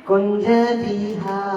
कुंज बिहारी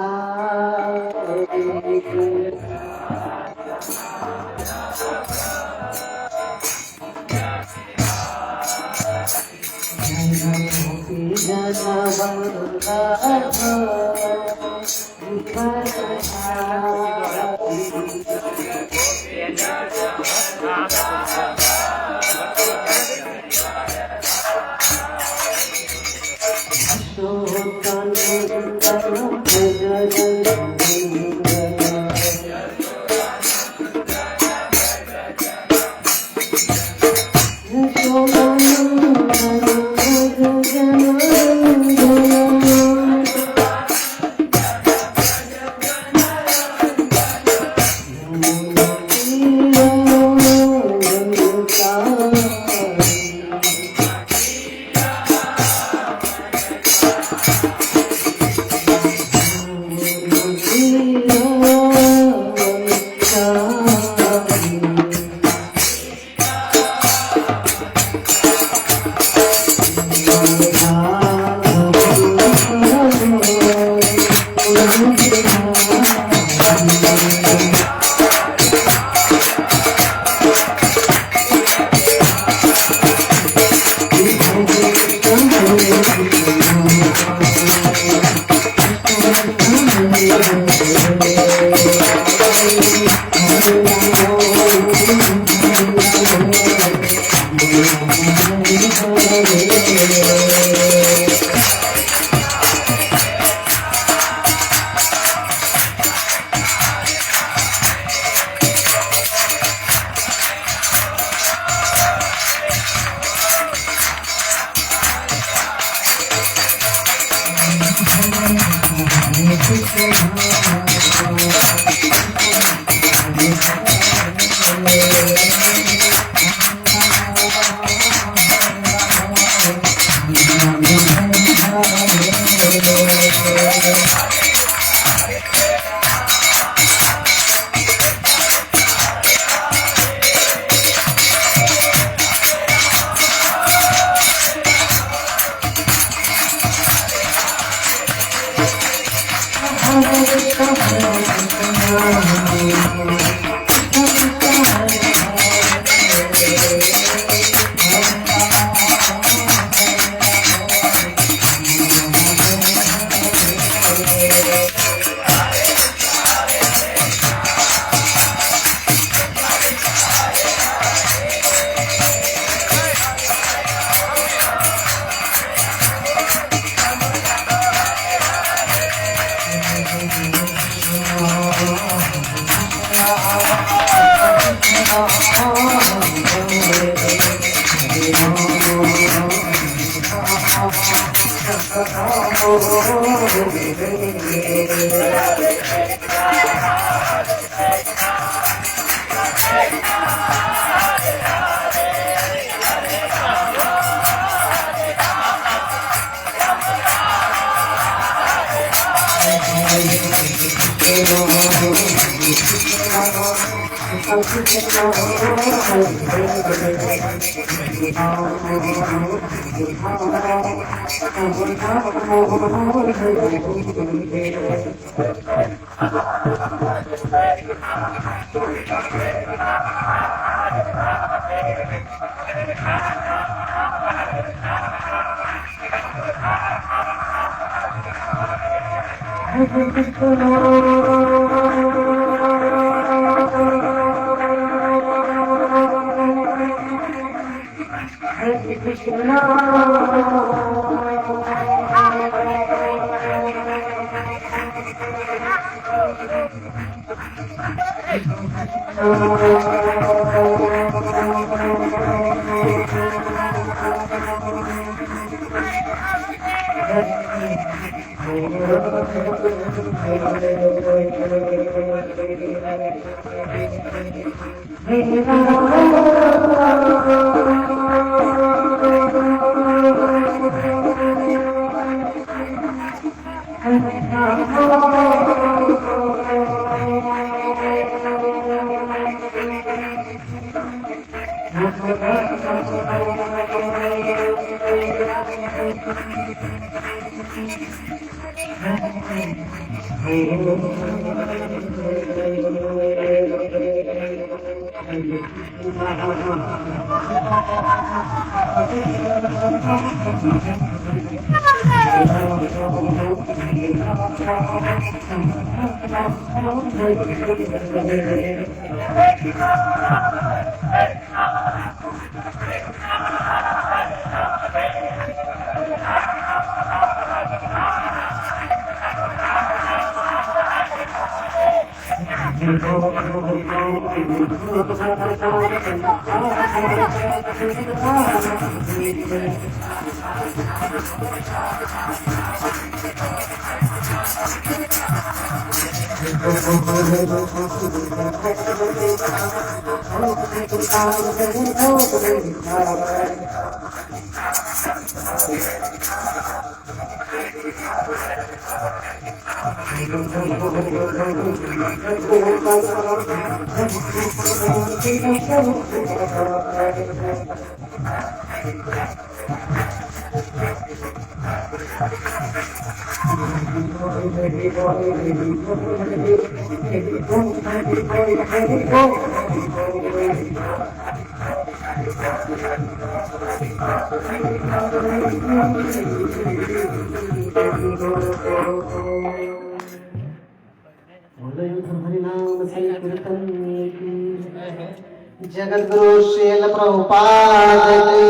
जगद्गुरु श्रील प्रभुपाद की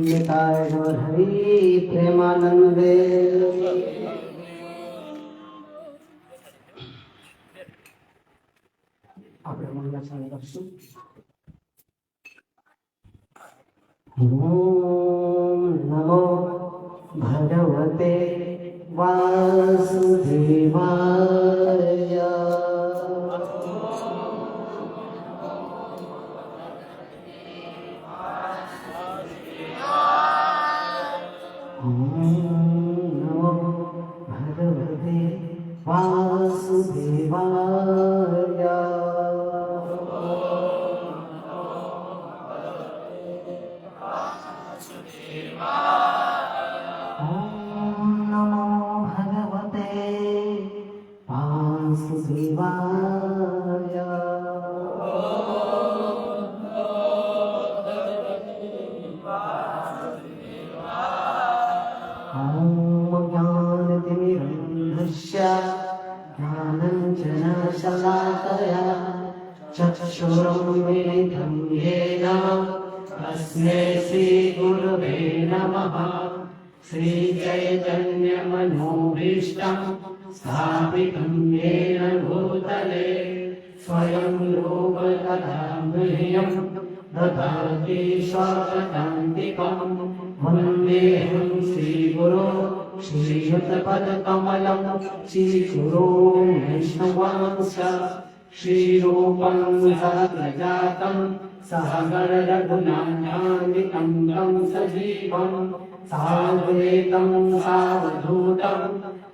निताय गौर हरि प्रेमानंदे। આપણે મંગળાચરણ કરશું। ઓમ નમો ભગવતે વાસુદેવાય। नमो भगवते वासुदेवाय। ओम नमो भगवते वासुदेवाय। ज्ञानञ्जनशलाकया चक्षुरुन्मिलितं येन तस्मै श्रीगुरवे नमः। श्रीचैतन्यमनोभीष्टं स्थापितं येन भूतले स्वयं रूपकदा मह्यं ददाति स्वपदान्तिकं। वन्देऽहं श्रीगुरो श्रीयुतपदकमलं श्रीगुरो वैष्णवांश्च। श्रीरूपं सहस्रजातं सहगणरघुनाथान्वितं तं सजीवं साद्वैतं सावधूतं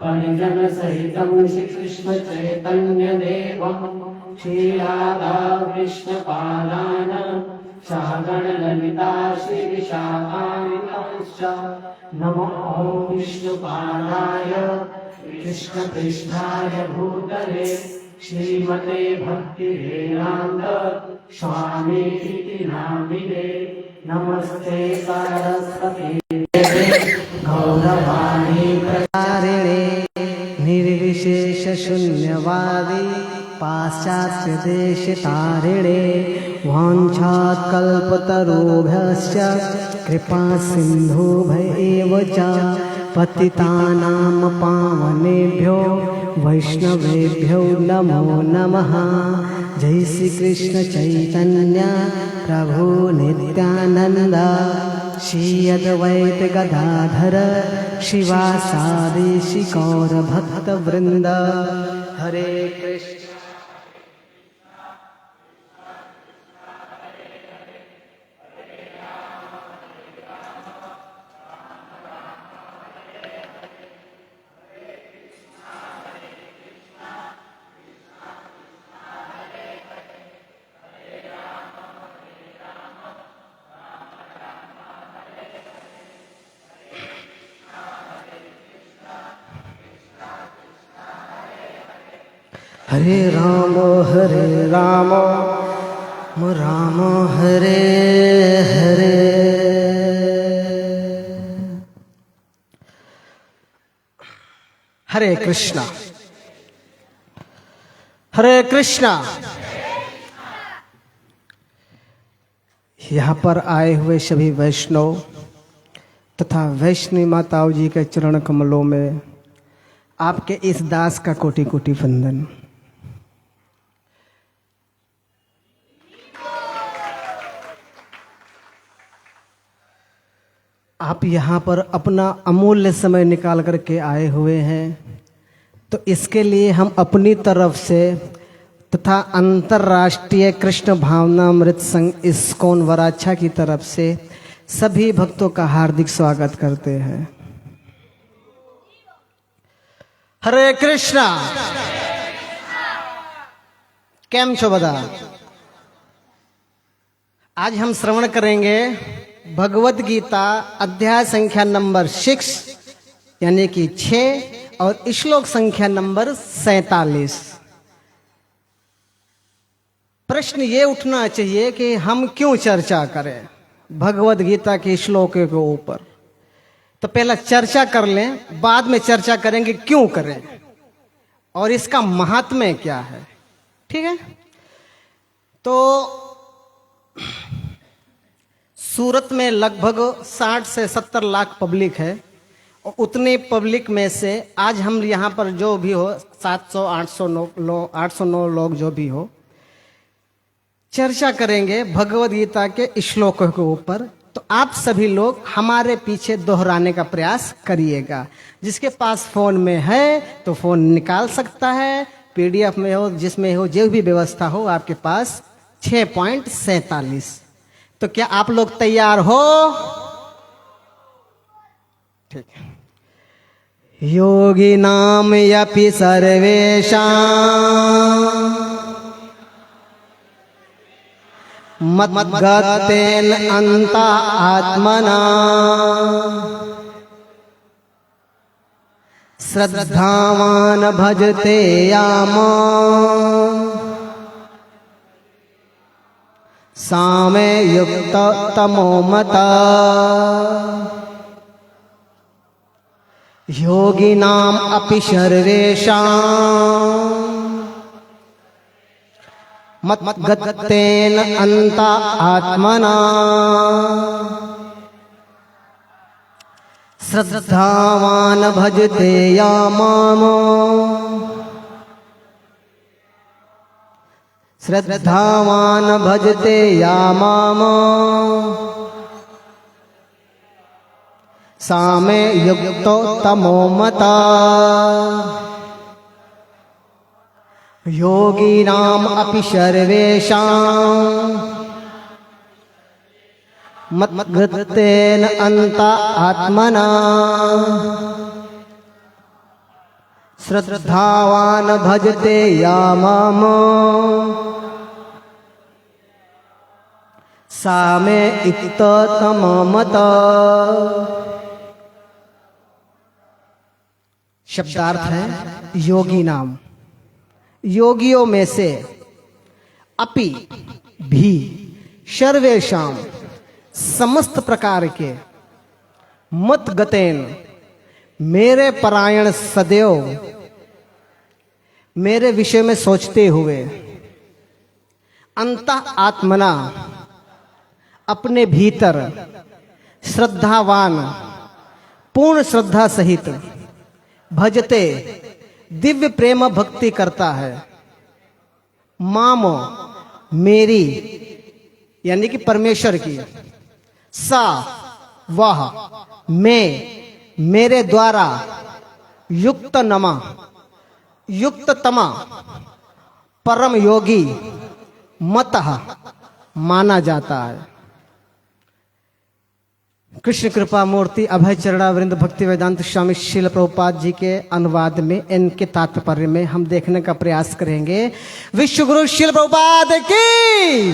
परिजनसहितं श्रीकृष्णचैतन्यदेवं श्रीराधाकृष्णपादान् सहगणललिता श्रीविशाखान्वितांश्च। नमो विष्णुपादाय कृष्णकृष्णाय भूतले श्रीमते भक्तिवेदान्त स्वामीति नामिने। नमस्ते सरस्वती गौरवाणी प्रचारिणे निर्विशेष शून्यवादी पाश्चात्य देश तारिणे। वाञ्छात्कल्पतरुभ्यश्च कृपा सिन्धुभ्यैव च पतितानां पावनेभ्यो वैष्णवेभ्यो नमो नमः। जय श्री कृष्ण चैतन्य प्रभु नित्यानंद श्री अद्वैत गदाधर शिवासादि गौर भक्त वृंद। हरे कृष्ण। हरे राम राम हरे हरे। हरे कृष्णा हरे कृष्णा। यहाँ पर आए हुए सभी वैष्णव तथा वैष्णवी माताओं जी के चरण कमलों में आपके इस दास का कोटि कोटि वंदन। आप यहाँ पर अपना अमूल्य समय निकाल करके आए हुए हैं, तो इसके लिए हम अपनी तरफ से तथा अंतर्राष्ट्रीय कृष्ण भावनामृत संघ इस्कॉन वराछा की तरफ से सभी भक्तों का हार्दिक स्वागत करते हैं। हरे कृष्णा। केम छो बदा। आज हम श्रवण करेंगे भगवत गीता अध्याय संख्या नंबर 6 यानी कि 6 और श्लोक संख्या नंबर 47। प्रश्न ये उठना चाहिए कि हम क्यों चर्चा करें भगवत गीता के श्लोकों के ऊपर। तो पहला चर्चा कर लें, बाद में चर्चा करेंगे क्यों करें और इसका महात्म्य क्या है। ठीक है। तो सूरत में लगभग 60 से 70 लाख पब्लिक है और उतने पब्लिक में से आज हम यहाँ पर जो भी हो 809 लोग जो भी हो चर्चा करेंगे भगवद गीता के श्लोकों के ऊपर। तो आप सभी लोग हमारे पीछे दोहराने का प्रयास करिएगा। जिसके पास फोन में है तो फोन निकाल सकता है, पीडीएफ में हो जिसमें हो जो भी व्यवस्था हो आपके पास 6.47। तो क्या आप लोग तैयार हो? ठीक है। योगी नाम यपि सर्वेषां मद्गतेन अन्ता आत्मना श्रद्धावान भजते यामा सामे युक्त तमो मता। योगिनाम अपि सर्वेषां मद्गतेन अन्ता आत्मना श्रद्धावान भजते यामाम श्रद्धावान भजते यामाम सामे युक्तो तमो मता। योगिनाम अपि सर्वेषां मद्गतेन अन्ता आत्मना श्रद्धावान भजते यामाम सामे युक्तो तमो मता। शब्दार्थ है योगी नाम, योगियों में से, अपि भी, सर्वेषां समस्त प्रकार के, मत गतेन मेरे परायण सदैव मेरे विषय में सोचते हुए, अंतः आत्मना अपने भीतर, श्रद्धावान पूर्ण श्रद्धा सहित, भजते दिव्य प्रेम भक्ति करता है, माम मेरी यानी कि परमेश्वर की, सा वह मैं मेरे द्वारा, युक्त नमा युक्त तमा परम योगी मतः माना जाता है। कृष्ण कृपा मूर्ति अभय चरणावृंद भक्ति वेदांत स्वामी श्रील प्रभुपाद जी के अनुवाद में इनके तात्पर्य में हम देखने का प्रयास करेंगे। विश्व गुरु श्रील प्रभुपाद की।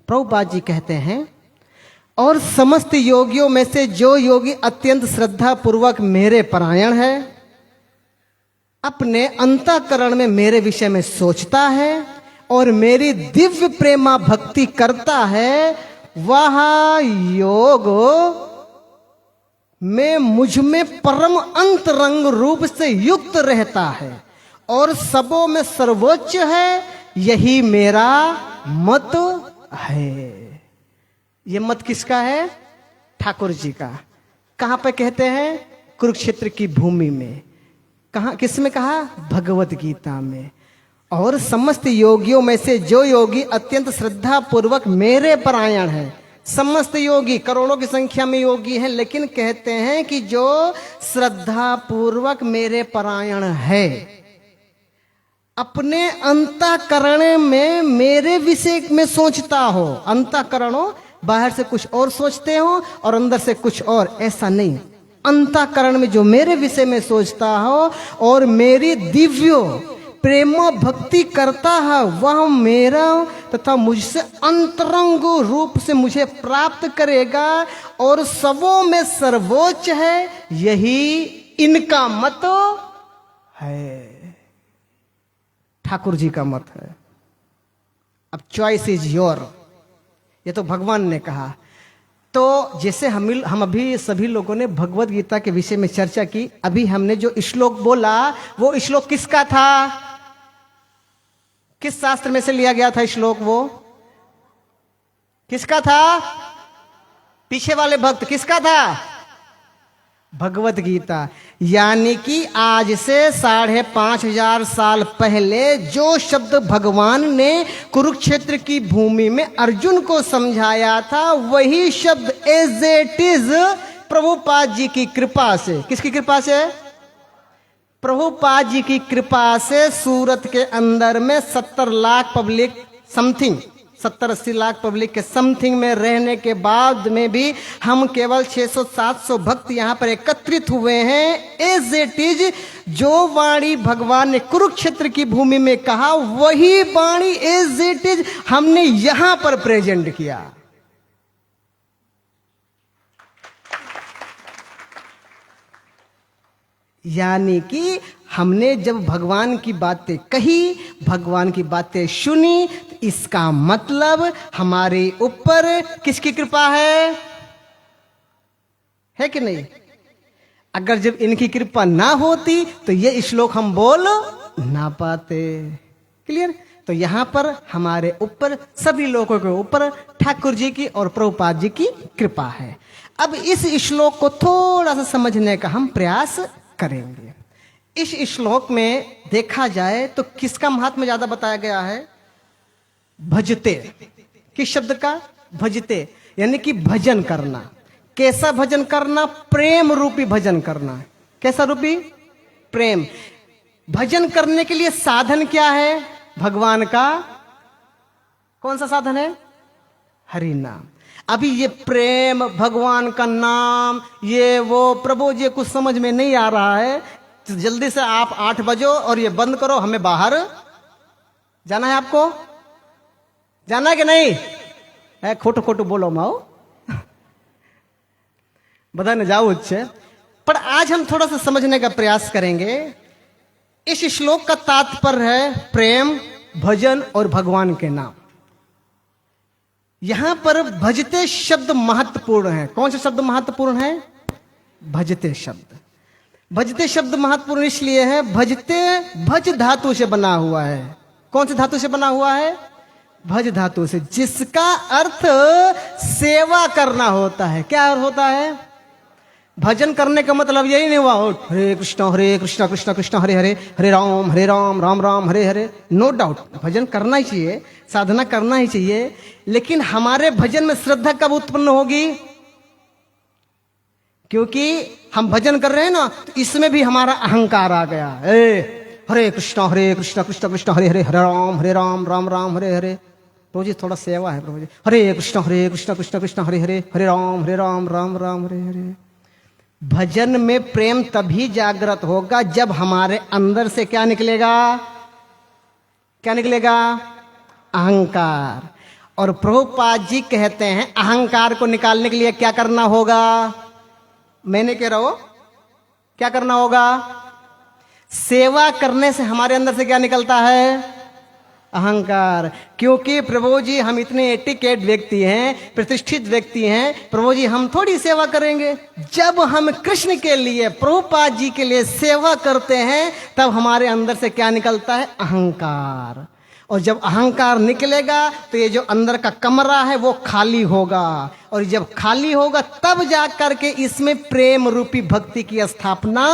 प्रभुपाद जी कहते हैं, और समस्त योगियों में से जो योगी अत्यंत श्रद्धा पूर्वक मेरे परायण है, अपने अंतःकरण में मेरे विषय में सोचता है और मेरी दिव्य प्रेमा भक्ति करता है, वह योग में मुझ में परम अंतरंग रूप से युक्त रहता है और सबों में सर्वोच्च है। यही मेरा मत है। ये मत किसका है? ठाकुर जी का। कहां पे कहते हैं? कुरुक्षेत्र की भूमि में। कहा, किस में कहा? भगवत गीता में। और समस्त योगियों में से जो योगी अत्यंत श्रद्धा पूर्वक मेरे परायण है, समस्त योगी करोड़ों की संख्या में योगी हैं, लेकिन कहते हैं कि जो श्रद्धा पूर्वक मेरे परायण है, अपने अंतःकरण में मेरे विषय में सोचता हो। अंतःकरण हो, बाहर से कुछ और सोचते हो और अंदर से कुछ और, ऐसा नहीं। अंतःकरण में जो मेरे विषय में सोचता हो और मेरी दिव्य प्रेम भक्ति करता है, वह मेरा तथा मुझसे अंतरंग रूप से मुझे प्राप्त करेगा और सबों में सर्वोच्च है। यही इनका मत है। ठाकुर जी का मत है। अब चॉइस इज योर, ये तो भगवान ने कहा। तो जैसे हम अभी सभी लोगों ने भगवत गीता के विषय में चर्चा की, अभी हमने जो श्लोक बोला वो श्लोक किसका था? किस शास्त्र में से लिया गया था श्लोक? वो किसका था? पीछे वाले भक्त किसका था? भगवत गीता। यानी कि आज से 5,500 साल पहले जो शब्द भगवान ने कुरुक्षेत्र की भूमि में अर्जुन को समझाया था, वही शब्द as it is Prabhupada ji की कृपा से। किसकी कृपा से? प्रभुपाद जी की कृपा से सूरत के अंदर में 70 lakh public something, 70-80 lakh public के समथिंग में रहने के बाद में भी हम केवल 600-700 भक्त यहां पर एकत्रित हुए हैं। एज इट इज जो वाणी भगवान ने कुरुक्षेत्र की भूमि में कहा, वही वाणी एज इट इज हमने यहां पर प्रेजेंट किया। यानी कि हमने जब भगवान की बातें कही, भगवान की बातें सुनी, तो इसका मतलब हमारे ऊपर किसकी कृपा है कि नहीं? अगर जब इनकी कृपा ना होती तो ये श्लोक हम बोल ना पाते। क्लियर? तो यहां पर हमारे ऊपर, सभी लोगों के ऊपर ठाकुर जी की और प्रभुपाद जी की कृपा है। अब इस श्लोक को थोड़ा सा समझने का हम प्रयास करेंगे। इस श्लोक में देखा जाए तो किसका महात्म्य ज्यादा बताया गया है? भजते। किस शब्द का? भजते, यानी कि भजन करना। कैसा भजन करना? प्रेम रूपी भजन करना। कैसा रूपी? प्रेम। भजन करने के लिए साधन क्या है? भगवान का कौन सा साधन है? हरि नाम। अभी ये प्रेम, भगवान का नाम, ये वो, प्रभु जी कुछ समझ में नहीं आ रहा है, तो जल्दी से आप 8 बजो और ये बंद करो, हमें बाहर जाना है। आपको जाना है कि नहीं? खोटो खोटो बोलो माओ, बता न जाओ अच्छे। पर आज हम थोड़ा सा समझने का प्रयास करेंगे। इस श्लोक का तात्पर्य है प्रेम, भजन और भगवान के नाम। यहां पर भजते शब्द महत्वपूर्ण है। कौन सा शब्द महत्वपूर्ण है? भजते शब्द। भजते शब्द महत्वपूर्ण इसलिए है, भजते भज धातु से बना हुआ है। कौन से धातु से बना हुआ है? भज धातु से, जिसका अर्थ सेवा करना होता है। क्या अर्थ होता है? भजन करने का मतलब यही नहीं हुआ हरे कृष्ण कृष्ण कृष्ण हरे हरे, हरे राम राम राम हरे हरे। नो डाउट भजन करना ही चाहिए, साधना करना ही चाहिए, लेकिन हमारे भजन में श्रद्धा कब उत्पन्न होगी? क्योंकि हम भजन कर रहे हैं ना, तो इसमें भी हमारा अहंकार आ गया। हरे कृष्ण कृष्ण कृष्ण हरे हरे, हरे राम राम राम हरे हरे। प्रभु जी थोड़ा सेवा है प्रभु जी। हरे कृष्ण कृष्ण कृष्ण हरे हरे, हरे राम राम राम हरे हरे। भजन में प्रेम तभी जागृत होगा जब हमारे अंदर से क्या निकलेगा? क्या निकलेगा? अहंकार। और प्रभुपाद जी कहते हैं अहंकार को निकालने के लिए क्या करना होगा? मैंने कह रहा हूं क्या करना होगा? सेवा करने से हमारे अंदर से क्या निकलता है? अहंकार। क्योंकि प्रभु जी हम इतने एटिकेट व्यक्ति हैं, प्रतिष्ठित व्यक्ति हैं, प्रभु जी हम थोड़ी सेवा करेंगे। जब हम कृष्ण के लिए, प्रभुपाद जी के लिए सेवा करते हैं, तब हमारे अंदर से क्या निकलता है? अहंकार। और जब अहंकार निकलेगा तो ये जो अंदर का कमरा है वो खाली होगा, और जब खाली होगा तब जा करके इसमें प्रेम रूपी भक्ति की स्थापना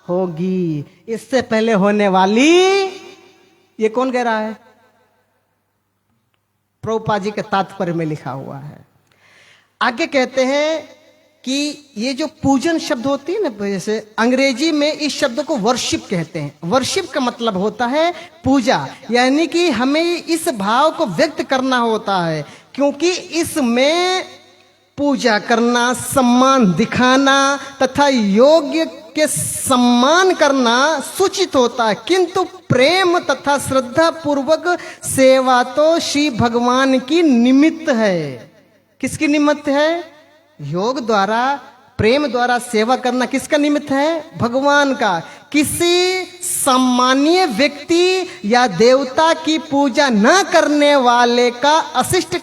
होगी। इससे पहले होने वाली, ये कौन कह रहा है? प्रभुपाद जी के तात्पर्य में लिखा हुआ है। आगे कहते हैं कि ये जो पूजन शब्द होती है ना, जैसे अंग्रेजी में इस शब्द को वर्शिप कहते हैं। वर्शिप का मतलब होता है पूजा, यानी कि हमें इस भाव को व्यक्त करना होता है, क्योंकि इसमें पूजा करना, सम्मान दिखाना तथा योग्य के सम्मान करना सूचित होता है। किंतु प्रेम तथा श्रद्धा पूर्वक सेवा तो श्री भगवान की निमित्त है। किसकी निमित्त है? योग द्वारा, प्रेम द्वारा सेवा करना किसका निमित्त है? भगवान का। किसी सामान्य व्यक्ति या देवता की पूजा न करने वाले का अशिष्ट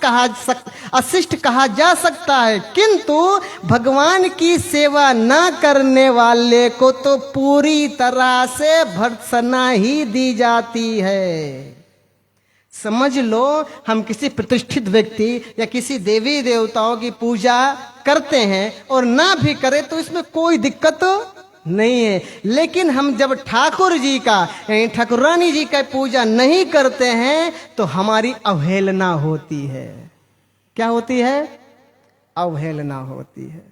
कहा जा सकता है, किंतु भगवान की सेवा न करने वाले को तो पूरी तरह से भर्त्सना ही दी जाती है। समझ लो, हम किसी प्रतिष्ठित व्यक्ति या किसी देवी देवताओं की पूजा करते हैं और ना भी करें तो इसमें कोई दिक्कत नहीं है, लेकिन हम जब ठाकुर जी का, ठाकुरानी जी का पूजा नहीं करते हैं तो हमारी अवहेलना होती है। क्या होती है? अवहेलना होती है।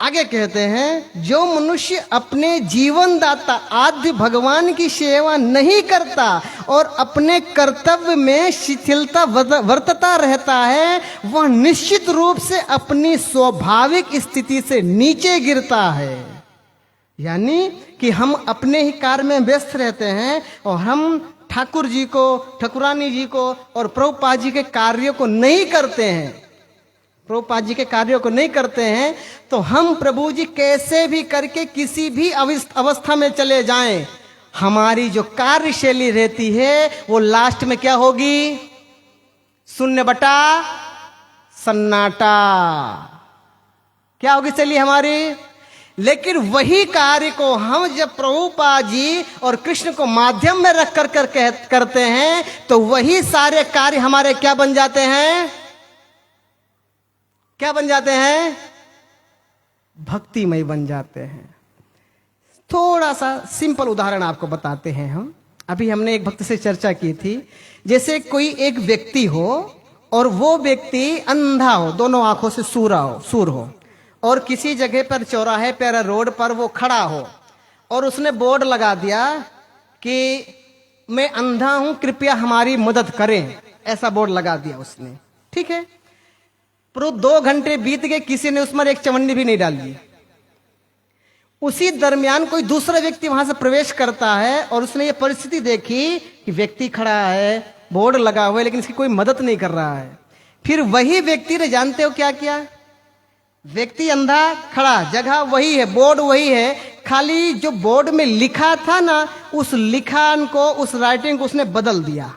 आगे कहते हैं, जो मनुष्य अपने जीवनदाता आद्य भगवान की सेवा नहीं करता और अपने कर्तव्य में शिथिलता वर्तता रहता है, वह निश्चित रूप से अपनी स्वाभाविक स्थिति से नीचे गिरता है। यानी कि हम अपने ही कार्य में व्यस्त रहते हैं और हम ठाकुर जी को, ठाकुरानी जी को और प्रभुपाद जी के कार्यों को नहीं करते हैं, प्रभुपाद जी के कार्यों को नहीं करते हैं, तो हम प्रभु जी कैसे भी करके किसी भी अवस्था में चले जाएं, हमारी जो कार्यशैली रहती है वो लास्ट में क्या होगी? शून्य बटा सन्नाटा। क्या होगी शैली हमारी? लेकिन वही कार्य को हम जब प्रभुपाद जी और कृष्ण को माध्यम में रख कर करते हैं तो वही सारे कार्य हमारे क्या बन जाते हैं? क्या बन जाते हैं? भक्तिमय बन जाते हैं। थोड़ा सा सिंपल उदाहरण आपको बताते हैं हम। अभी हमने एक भक्त से चर्चा की थी, जैसे कोई एक व्यक्ति हो और वो व्यक्ति अंधा हो, दोनों आंखों से सूर हो और किसी जगह पर, चौराहे पर, रोड पर वो खड़ा हो और उसने बोर्ड लगा दिया कि मैं अंधा हूं, कृपया हमारी मदद करें, ऐसा बोर्ड लगा दिया उसने। ठीक है, पर 2 घंटे बीत गए, किसी ने उस पर एक चवन्नी भी नहीं डाली। उसी दरमियान कोई दूसरा व्यक्ति वहां से प्रवेश करता है और उसने ये परिस्थिति देखी कि व्यक्ति खड़ा है, बोर्ड लगा हुआ है, लेकिन इसकी कोई मदद नहीं कर रहा है। फिर वही व्यक्ति ने, जानते हो क्या किया? व्यक्ति अंधा खड़ा, जगह वही है, बोर्ड वही है, खाली जो बोर्ड में लिखा था ना, उस लिखान को, उस राइटिंग को उसने बदल दिया।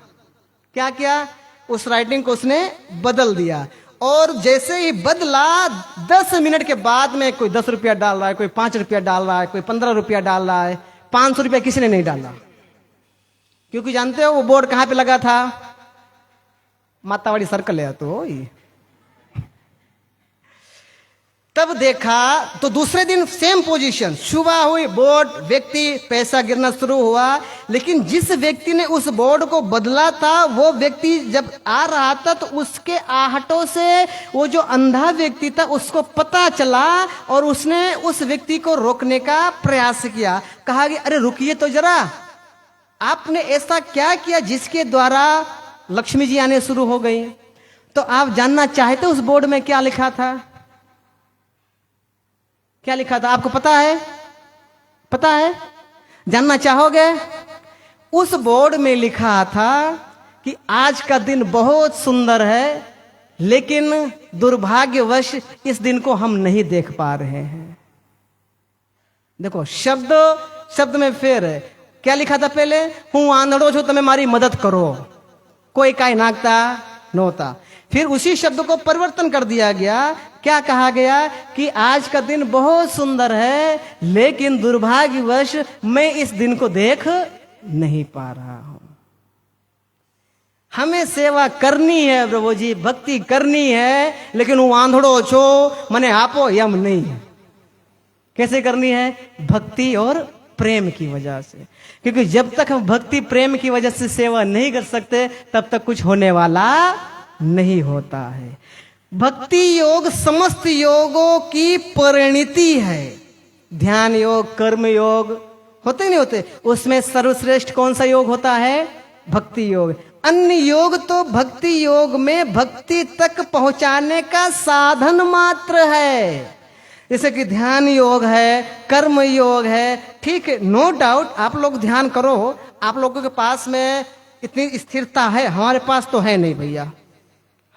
क्या किया? उस राइटिंग को उसने बदल दिया। और जैसे ही बदला, 10 मिनट के बाद में कोई 10 रुपया डाल रहा है, कोई 5 रुपया डाल रहा है, कोई 15 रुपया डाल रहा है, 500 रुपया किसी ने नहीं डाला। क्योंकि जानते हो वो बोर्ड कहां पे लगा था? मातावाड़ी सर्कल है तो तब देखा तो दूसरे दिन सेम पोजीशन, सुबह हुई, बोर्ड, व्यक्ति, पैसा गिरना शुरू हुआ। लेकिन जिस व्यक्ति ने उस बोर्ड को बदला था, वो व्यक्ति जब आ रहा था तो उसके आहटों से वो जो अंधा व्यक्ति था उसको पता चला और उसने उस व्यक्ति को रोकने का प्रयास किया। कहा कि अरे रुकिए तो जरा, आपने ऐसा क्या किया जिसके द्वारा लक्ष्मी जी आने शुरू हो गई? तो आप जानना चाहते उस बोर्ड में क्या लिखा था? क्या लिखा था आपको पता है? पता है? जानना चाहोगे? उस बोर्ड में लिखा था कि आज का दिन बहुत सुंदर है, लेकिन दुर्भाग्यवश इस दिन को हम नहीं देख पा रहे हैं। देखो शब्द शब्द में फेर है। क्या लिखा था पहले? हूं आंधड़ो छो तमे मारी मदद करो, कोई काई नाकता नोता। फिर उसी शब्द को परिवर्तन कर दिया गया। क्या कहा गया कि आज का दिन बहुत सुंदर है, लेकिन दुर्भाग्यवश मैं इस दिन को देख नहीं पा रहा हूं। हमें सेवा करनी है प्रभु जी, भक्ति करनी है, लेकिन वो आंधड़ो छो मने आपो यम नहीं। कैसे करनी है? भक्ति और प्रेम की वजह से। क्योंकि जब तक हम भक्ति प्रेम की वजह से सेवा नहीं कर सकते, तब तक कुछ होने वाला नहीं होता है। भक्ति योग समस्त योगों की परिणति है। ध्यान योग, कर्म योग होते नहीं होते, उसमें सर्वश्रेष्ठ कौन सा योग होता है? भक्ति योग। अन्य योग तो भक्ति योग में भक्ति तक पहुंचाने का साधन मात्र है। जैसे कि ध्यान योग है, कर्म योग है, ठीक है, नो डाउट। आप लोग ध्यान करो, आप लोगों के पास में इतनी स्थिरता है, हमारे पास तो है नहीं भैया,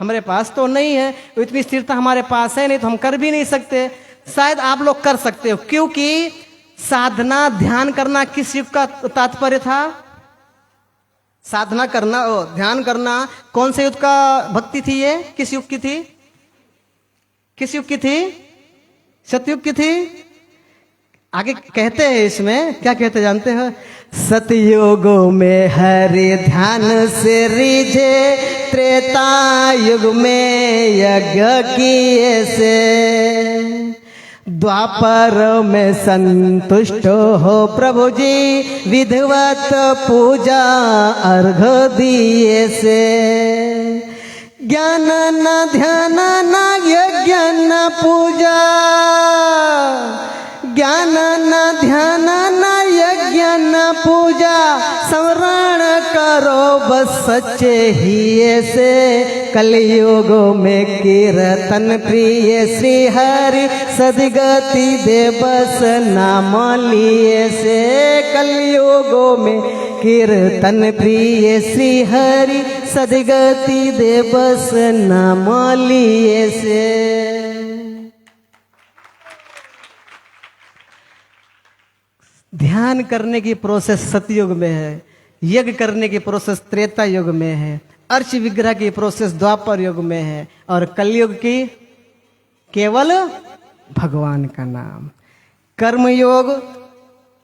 हमारे पास तो नहीं है। इतनी स्थिरता हमारे पास है नहीं, तो हम कर भी नहीं सकते। शायद आप लोग कर सकते हो, क्योंकि साधना ध्यान करना किस युग का तात्पर्य था? साधना करना, ध्यान करना कौन से युग का भक्ति थी? ये किस युग की थी? किस युग की थी? सतयुग की थी। आगे कहते हैं इसमें, क्या कहते जानते हो? सतयुगों में हरि ध्यान से रिझे, त्रेता युग में यज्ञ किए से, द्वापर में संतुष्ट हो प्रभु जी, विधिवत पूजा अर्घ दिए से, ज्ञान न ध्यान न यज्ञ न पूजा, ज्ञान न ध्यान न यज्ञ न पूजा, स्मरण करो बस सच्चे ही से, कलयुग में कीर्तन प्रिय श्री हरि, सदगति दे बस नाम लिए से, कलयुग में कीर्तन प्रिय श्री हरि, सदगति दे बस नाम लिए से। ध्यान करने की प्रोसेस सतयुग में है, यज्ञ करने की प्रोसेस त्रेता युग में है, अर्च विग्रह की प्रोसेस द्वापर युग में है, और कलयुग की केवल भगवान का नाम। कर्म योग,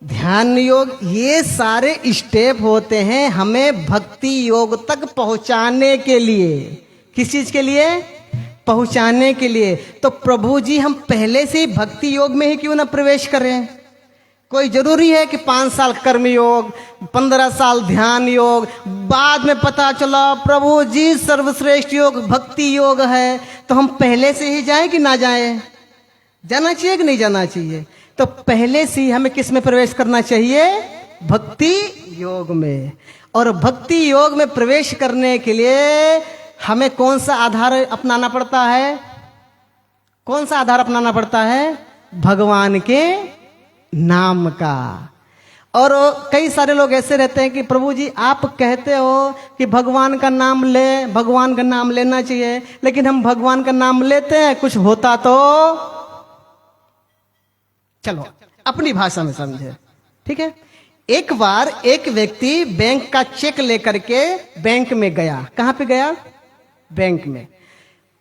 ध्यान योग, ये सारे स्टेप होते हैं हमें भक्ति योग तक पहुंचाने के लिए। किस चीज के लिए? पहुंचाने के लिए। तो प्रभु जी हम पहले से ही भक्ति योग में ही क्यों ना प्रवेश करें? कोई जरूरी है कि 5 साल कर्म योग, 15 साल ध्यान योग, बाद में पता चला प्रभु जी सर्वश्रेष्ठ योग भक्ति योग है, तो हम पहले से ही जाएं कि ना जाएं? जाना चाहिए कि नहीं जाना चाहिए? तो पहले से ही हमें किस में प्रवेश करना चाहिए? भक्ति योग में। और भक्ति योग में प्रवेश करने के लिए हमें कौन सा आधार अपनाना पड़ता है? कौन सा आधार अपनाना पड़ता है? भगवान के नाम का। और कई सारे लोग ऐसे रहते हैं कि प्रभु जी आप कहते हो कि भगवान का नाम ले, भगवान का नाम लेना चाहिए, लेकिन हम भगवान का नाम लेते हैं, कुछ होता तो चलो अपनी भाषा में समझे, ठीक है। एक बार एक व्यक्ति बैंक का चेक लेकर के बैंक में गया। कहां पे गया? बैंक में।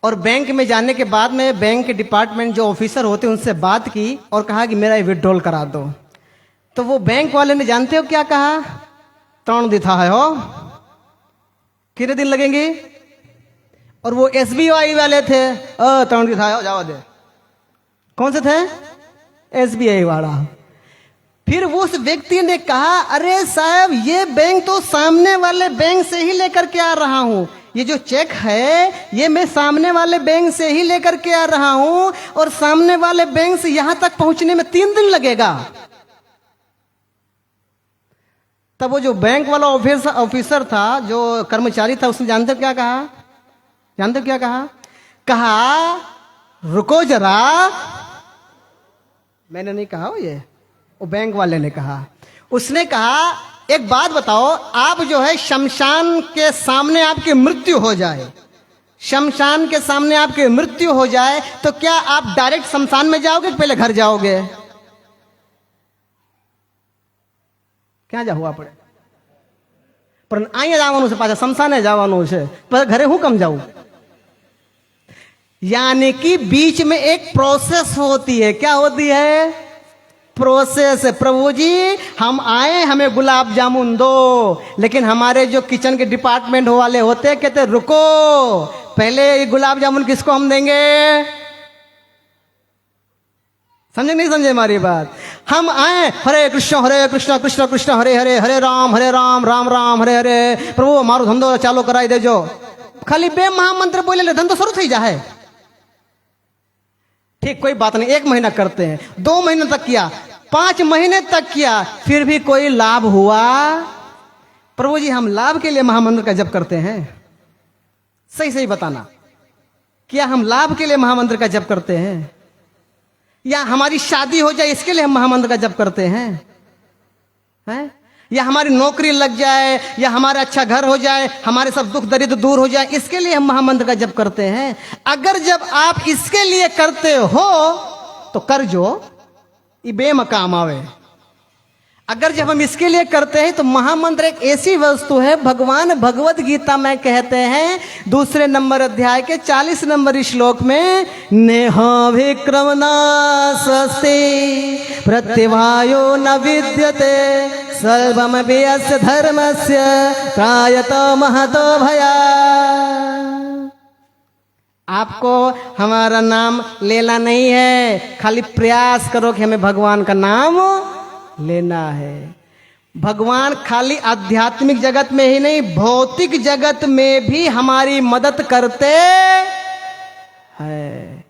और बैंक में जाने के बाद में बैंक के डिपार्टमेंट जो ऑफिसर होते हैं उनसे बात की और कहा कि मेरा विड्रॉल करा दो। तो वो बैंक वाले ने जानते हो क्या कहा? 3 दिथा है हो, कितने दिन लगेंगे? और वो SBI वाले थे, 3 दिथा है, जाओ दे। कौन से थे? SBI वाला। फिर उस व्यक्ति ने कहा अरे साहब ये बैंक तो सामने वाले बैंक से ही लेकर के आ रहा हूं, ये जो चेक है ये मैं सामने वाले बैंक से ही लेकर के आ रहा हूं, और सामने वाले बैंक से यहां तक पहुंचने में 3 दिन लगेगा। तब वो जो बैंक वाला ऑफिसर था, जो कर्मचारी था, उसने जानते क्या कहा? जानते क्या कहा? कहा रुको जरा। मैंने नहीं कहा ये, वो बैंक वाले ने कहा। उसने कहा एक बात बताओ, आप जो है शमशान के सामने आपकी मृत्यु हो जाए, शमशान के सामने आपकी मृत्यु हो जाए, तो क्या आप डायरेक्ट शमशान में जाओगे कि पहले घर जाओगे? ક્યાં જવું આપણે? પણ અહીંયા જવાનું છે, પાછા શમશાને જવાનું છે, પછી ઘરે હું કમ जाऊं? यानी कि बीच में एक प्रोसेस होती है। क्या होती है? प्रोसेस है। प्रभु जी हम आए, हमें गुलाब जामुन दो, लेकिन हमारे जो किचन के डिपार्टमेंट वाले होते हैं कहते रुको, पहले ये गुलाब जामुन किसको हम देंगे? समझे नहीं समझे हमारी बात? हम आए, हरे कृष्ण कृष्ण कृष्ण हरे हरे, हरे राम राम राम हरे हरे, प्रभु मारो धंधो चालू कराई देजो। खाली बे महामंत्र बोले धंधो शुरू थी जाए। ठीक, कोई बात नहीं, 1 महीना करते हैं, 2 महीने तक किया, 5 महीने तक किया, फिर भी कोई लाभ हुआ? प्रभु जी हम लाभ के लिए महामंत्र का जप करते हैं। सही सही बताना, क्या हम लाभ के लिए महामंत्र का जप करते हैं, या हमारी शादी हो जाए इसके लिए हम महामंत्र का जप करते हैं? हैं? या हमारी नौकरी लग जाए, या हमारा अच्छा घर हो जाए, हमारे सब दुख दरिद्र दूर हो जाए, इसके लिए हम महामंत्र का जप करते हैं? अगर जब आप इसके लिए करते हो तो कर जो ये बेमकाम आवे। अगर जब हम इसके लिए करते हैं तो महामंत्र एक ऐसी वस्तु है, भगवान भगवत गीता में कहते हैं 2 नंबर अध्याय के 40 नंबर श्लोक में, नेह विक्रम नास्ते प्रत्यवायो न विद्यते सर्वम व्यस्य धर्मस्य त्रायतो महतो भया। आपको हमारा नाम लेना नहीं है, खाली प्रयास करो कि हमें भगवान का नाम लेना है। भगवान खाली आध्यात्मिक जगत में ही नहीं, भौतिक जगत में भी हमारी मदद करते हैं।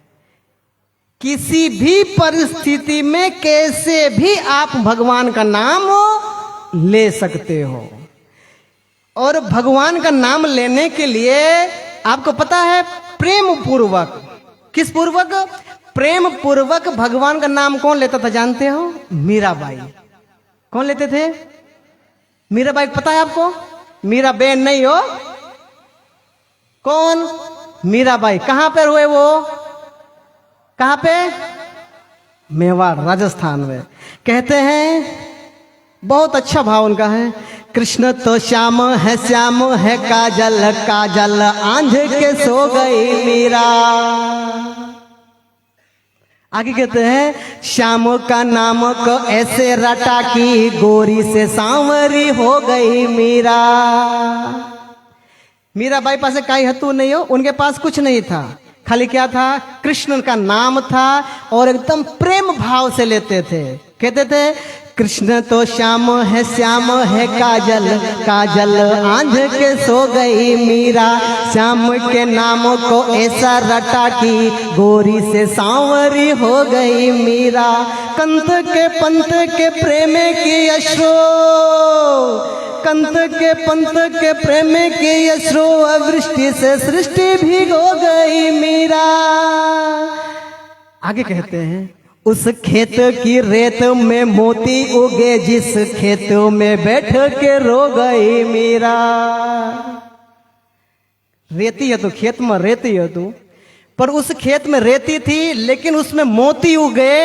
किसी भी परिस्थिति में कैसे भी आप भगवान का नाम ले सकते हो। और भगवान का नाम लेने के लिए आपको पता है, प्रेम पूर्वक, किस पूर्वक? प्रेम पूर्वक भगवान का नाम कौन लेता था जानते हो? मीराबाई। कौन लेते थे? मीराबाई। पता है आपको? मीरा बेन नहीं हो, कौन? मीराबाई। कहां पर हुए वो? कहां पे? मेवाड़, राजस्थान में। कहते हैं, बहुत अच्छा भाव उनका है, कृष्ण तो श्याम है काजल, काजल आंझ के सो गई मीरा। आगे कहते हैं, श्याम का नाम को ऐसे रटा की गोरी से सांवरी हो गई मीरा। मीराबाई पास काई हतू नहीं हो, उनके पास कुछ नहीं था, खाली क्या था? कृष्ण का नाम था, और एकदम प्रेम भाव से लेते थे। कहते थे, कृष्ण तो श्याम है काजल, काजल आंझ के सो गई मीरा। श्याम के नाम को ऐसा रटा की गोरी से सांवरी हो गई मीरा। कंत के पंत के प्रेम की अश्रु, कंत के पंत के प्रेम की अश्रु, वृष्टि से सृष्टि भीगो गई मीरा। आगे कहते हैं, उस खेत की रेत में मोती उगे, जिस खेत में बैठ के रो गई मीरा। रेती है तो खेत में रेती है तू, पर उस खेत में रेती थी लेकिन उसमें मोती उगे।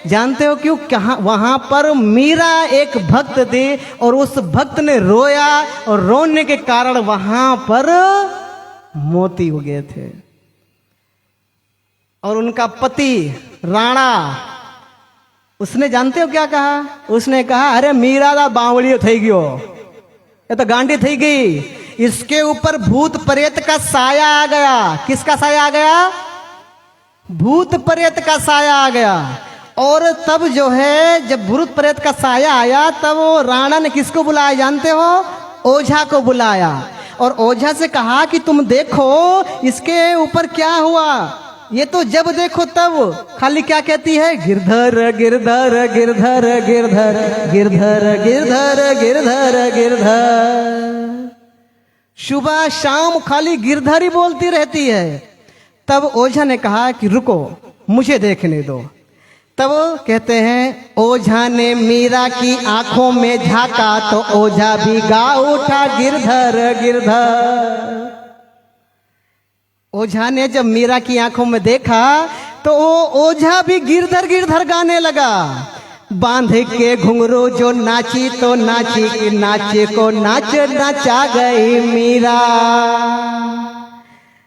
जानते हो क्यों? कहां? वहां पर मीरा एक भक्त थी, और उस भक्त ने रोया, और रोने के कारण वहां पर मोती उगे थे। और उनका पति राणा, उसने जानते हो क्या कहा? उसने कहा, अरे मीरा दा बावड़ियो થઈ ગયો, ये तो गांडी થઈ गई, इसके ऊपर भूत प्रेत का साया आ गया। किसका साया आ गया? भूत प्रेत का साया आ गया। और तब जो है, जब भूत प्रेत का साया आया, तब वो राणा ने किसको बुलाया जानते हो? ओझा को बुलाया, और ओझा से कहा कि तुम देखो इसके ऊपर क्या हुआ। ये तो जब देखो तब खाली क्या कहती है? गिरधर गिरधर गिरधर गिरधर गिरधर गिरधर गिरधर गिरधर, सुबह शाम खाली गिरधर ही बोलती रहती है। तब ओझा ने कहा कि रुको, मुझे देखने दो। तब कहते हैं, ओझा ने मीरा की आंखों में झांका, तो ओझा भी गा उठा गिरधर गिरधर। ओझा ने जब मीरा की आंखों में देखा, तो वो ओझा भी गिरधर गिरधर गाने लगा। बांध के घुंघरू जो नाची तो नाची कि नाचे को नाच नचा गई मीरा।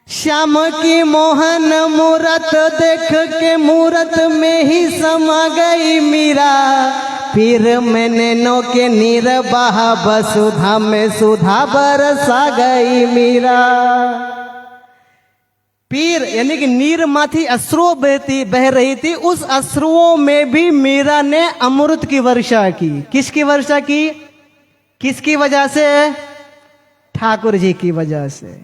श्याम की मोहन मूरत देख के मूरत में ही समा गई मीरा। पीर में नैनो के नीर बहा वसुधा में सुधा बरसा गई मीरा। पीर यानी कि नीर माथी अश्रु बह रही थी, उस अश्रुओं में भी मीरा ने अमृत की वर्षा की। किसकी वर्षा की? किसकी वजह से? ठाकुर जी की वजह से।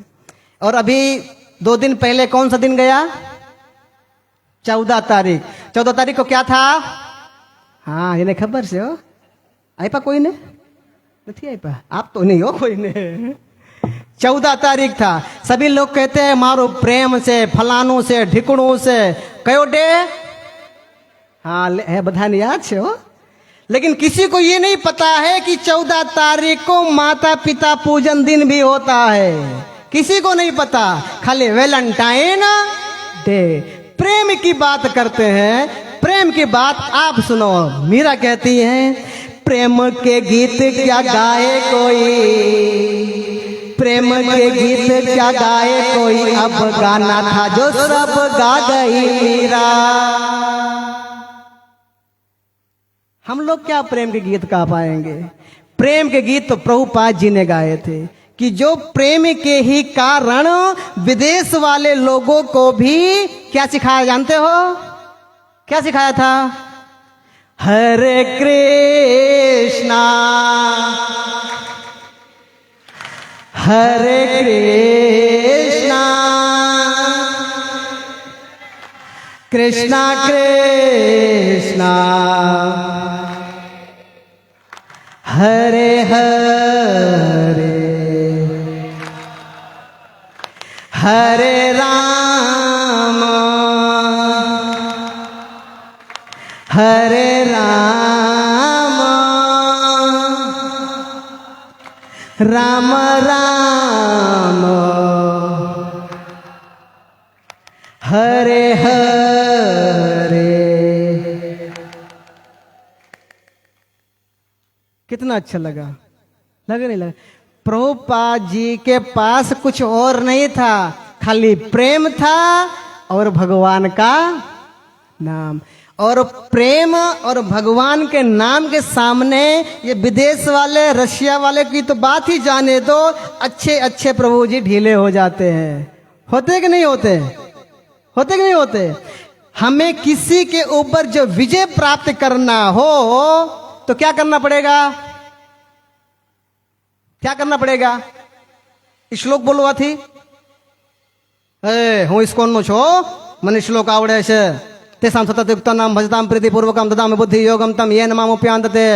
और अभी 2 दिन पहले कौन सा दिन गया? 14 तारीख। 14 तारीख को क्या था? हाँ, इन्हें खबर से हो? आई पा कोई ने नहीं आई पा? आप तो नहीं हो कोई ने। 14 तारीख था। सभी लोग कहते हैं मारो प्रेम से, फलानों से, ढिकड़ों से। कयो डे? हाँ है, बधाई याद से हो। लेकिन किसी को ये नहीं पता है कि 14 तारीख को माता पिता पूजन दिन भी होता है। किसी को नहीं पता, खाली वैलेंटाइन डे। प्रेम की बात करते हैं, प्रेम की बात आप सुनो। मीरा कहती है प्रेम के गीत क्या गाए कोई, प्रेम के गीत क्या गाए कोई, अब गाना था जो सब गा गई मीरा। हम लोग क्या प्रेम के गीत गा पाएंगे? प्रेम के गीत तो प्रभुपाद जी ने गाए थे कि जो प्रेम के ही कारण विदेश वाले लोगों को भी क्या सिखाया जानते हो? क्या सिखाया था? हरे कृष्णा हरे कृष्णा कृष्णा कृष्णा हरे हरे हरे राम हरे राम राम राम हरे हरे। कितना अच्छा लगा? लगा नहीं लगा? प्रभुपाद जी के पास कुछ और नहीं था, खाली प्रेम था और भगवान का नाम। और प्रेम और भगवान के नाम के सामने ये विदेश वाले, रशिया वाले की तो बात ही जाने दो, अच्छे अच्छे प्रभु जी ढीले हो जाते हैं। होते कि नहीं होते? होते कि नहीं होते? हमें किसी के ऊपर जो विजय प्राप्त करना हो तो क्या करना पड़ेगा? क्या करना पड़ेगा? श्लोक बोलवा थी, हूँ इसको नो छो मन श्लोक आवड़े छे। तेसाम सततयुक्ता नाम भजताम प्रीतिपूर्वकम ददाम बुद्धि योगम तम ये नमाम उपयांतते।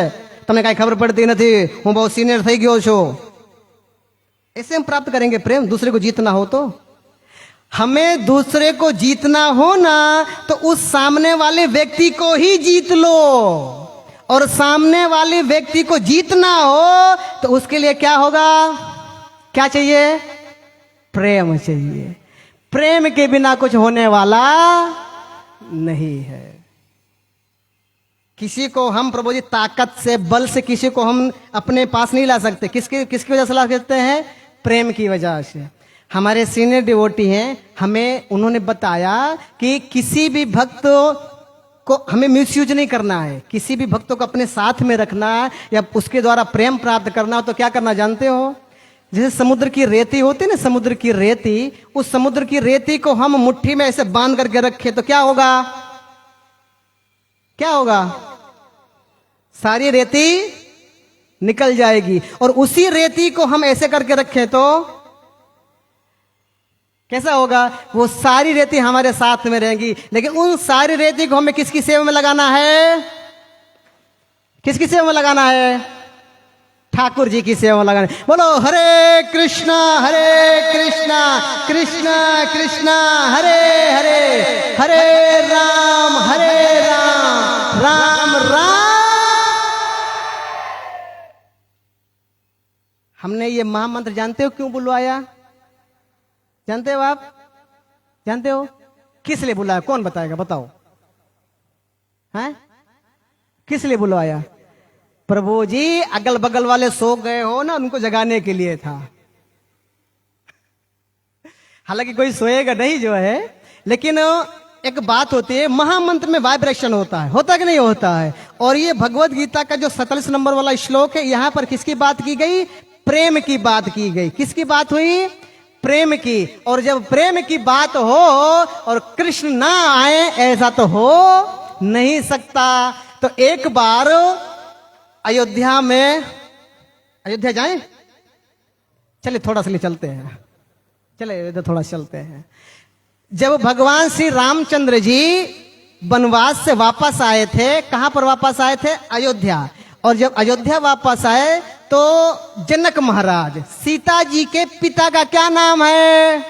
तमने कहीं खबर पड़ती नहीं, हूँ बहुत सीनियर थई गयो छो। ऐसे हम प्राप्त करेंगे प्रेम। दूसरे को जीतना हो तो हमें दूसरे को जीतना हो ना, तो उस सामने वाले व्यक्ति को ही जीत लो। और सामने वाले व्यक्ति को जीतना हो तो उसके लिए क्या होगा? क्या चाहिए? प्रेम चाहिए। प्रेम के बिना कुछ होने वाला नहीं है। किसी को हम प्रभु जी ताकत से, बल से किसी को हम अपने पास नहीं ला सकते। किसकी वजह से ला सकते हैं? प्रेम की वजह से। हमारे सीनियर डिवोटी हैं, हमें उन्होंने बताया कि किसी भी भक्त को हमें मिसयूज नहीं करना है। किसी भी भक्त को अपने साथ में रखना या उसके द्वारा प्रेम प्राप्त करना हो तो क्या करना जानते हो? जैसे समुद्र की रेती होती है ना, समुद्र की रेती, उस समुद्र की रेती को हम मुट्ठी में ऐसे बांध करके रखें तो क्या होगा? क्या होगा? सारी रेती निकल जाएगी। और उसी रेती को हम ऐसे करके रखें तो कैसा होगा? वो सारी रेती हमारे साथ में रहेगी। लेकिन उन सारी रेती को हमें किसकी सेवा में लगाना है? किसकी सेवा में लगाना है? ठाकुर जी की सेवा में लगाना है। बोलो हरे कृष्णा कृष्णा कृष्णा हरे हरे, हरे राम राम राम। हमने ये महामंत्र जानते हो क्यों बुलवाया? जानते हो आप? जानते हो किस लिए बुलाया? कौन बताएगा? बताओ। हैं? किस लिए बुलवाया? प्रभु जी अगल बगल वाले सो गए हो ना, उनको जगाने के लिए था। हालांकि कोई सोएगा नहीं जो है, लेकिन एक बात होती है, महामंत्र में वाइब्रेशन होता है कि नहीं होता है। और ये भगवत गीता का जो 47 नंबर वाला श्लोक है, यहां पर किसकी बात की गई? प्रेम की बात की गई। किसकी बात हुई? प्रेम की। और जब प्रेम की बात हो और कृष्ण ना आए, ऐसा तो हो नहीं सकता। तो एक बार अयोध्या में, अयोध्या जाएं? चलिए थोड़ा सा ले चलते हैं, चले इधर थोड़ा चलते हैं। जब भगवान श्री रामचंद्र जी वनवास से वापस आए थे, कहां पर वापस आए थे? अयोध्या। और जब अयोध्या वापस आए तो जनक महाराज, सीता जी के पिता का क्या नाम है?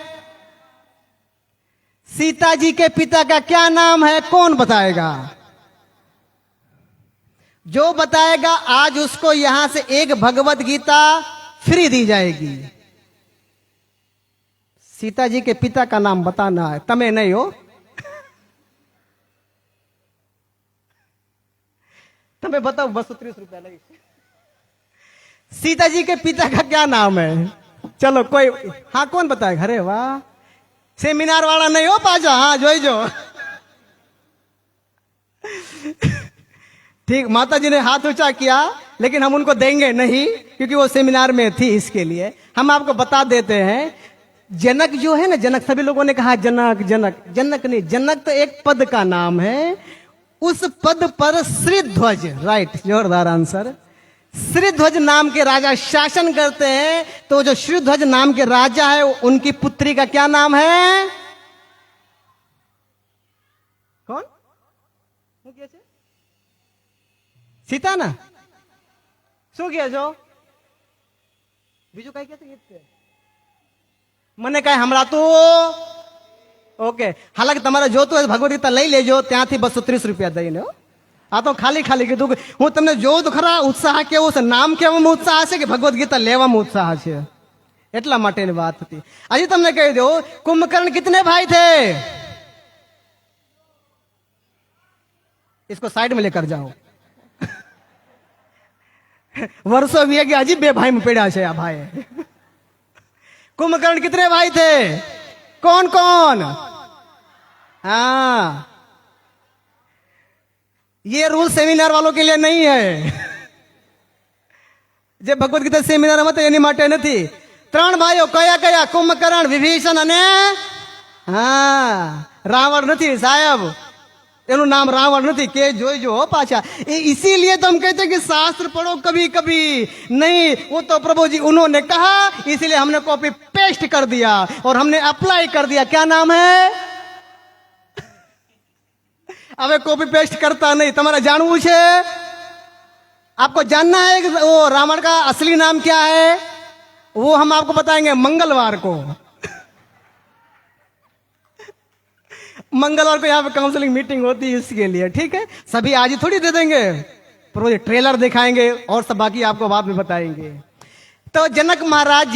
सीता जी के पिता का क्या नाम है? कौन बताएगा? जो बताएगा आज उसको यहां से एक भगवत गीता फ्री दी जाएगी। सीता जी के पिता का नाम बताना है, तमें नहीं हो, तमें बताओ, बस 30 रुपया लगी। सीता जी के पिता का क्या नाम है? चलो कोई, हाँ कौन बताएगा? अरे वाह, सेमिनार वाला नहीं हो पाजा, हाँ जो ठीक, माता जी ने हाथ ऊंचा किया, लेकिन हम उनको देंगे नहीं क्योंकि वो सेमिनार में थी। इसके लिए हम आपको बता देते हैं, जनक जो है ना, जनक, सभी लोगों ने कहा जनक जनक, जनक नहीं, जनक तो एक पद का नाम है। उस पद पर श्रीध्वज, राइट, जोरदार आंसर। श्रीध्वज नाम के राजा शासन करते हैं। तो जो श्रीध्वज नाम के राजा है, उनकी पुत्री का क्या नाम है? कौन? सीता ना? શું કહે છો? બીજું કઈ કહેતું છે? મને કઈ હમણાં ઓકે, હાલાકી તમારે જોતું હોય ભગવદ ગીતા લઈ લેજો ત્યાંથી 230 રૂપિયા દઈને। આ તો ખાલી ખાલી કીધું કે હું તમને જોઉં તો ખરા ઉત્સાહ કેવો છે, નામ કહેવામાં ઉત્સાહ છે કે ભગવદ ગીતા લેવામાં ઉત્સાહ છે, એટલા માટેની વાત હતી। હજી તમને કહી દઉં, कुंभकर्ण कितने भाई थे? इसको साइड में लेकर जाओ। वर्षों भी है कि अजीब बे भाई में पेड़ा है आ भाई। कुंभकर्ण कितने भाई थे? कौन कौन? हाँ, ये रूल सेमिनार वालों के लिए नहीं है। जब भगवत गीता सेमिनार में तो एनी माटे नहीं। 3 भाइयों कया कया? कुंभकर्ण, विभीषण अने हाँ रावण नहीं साहब, एनु नाम रावण नहीं के जो हो पाछा। इसीलिए तो हम कहते हैं कि शास्त्र पढ़ो कभी कभी नहीं, वो तो प्रभु जी उन्होंने कहा, इसीलिए हमने कॉपी पेस्ट कर दिया और हमने अप्लाई कर दिया। क्या नाम है? अब कॉपी पेस्ट करता नहीं। तुम्हारा जानवू छे? आपको जानना है कि वो रावण का असली नाम क्या है? वो हम आपको बताएंगे मंगलवार को। मंगलवार को यहाँ पे काउंसलिंग मीटिंग होती है, इसके लिए, ठीक है। सभी आज ही थोड़ी दे देंगे, पर ट्रेलर दिखाएंगे और सब बाकी आपको बाद में बताएंगे। तो जनक महाराज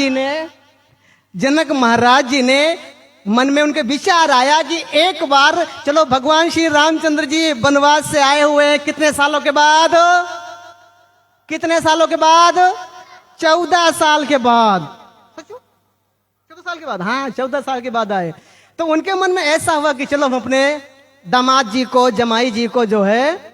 जी ने मन में उनके विचार आया कि एक बार चलो भगवान श्री रामचंद्र जी वनवास से आए हुए कितने सालों के बाद? कितने सालों के बाद? 14 साल के बाद। 14 साल के बाद, हाँ 14 साल के बाद आए। तो उनके मन में ऐसा हुआ कि चलो हम अपने दामाद जी को, जमाई जी को जो है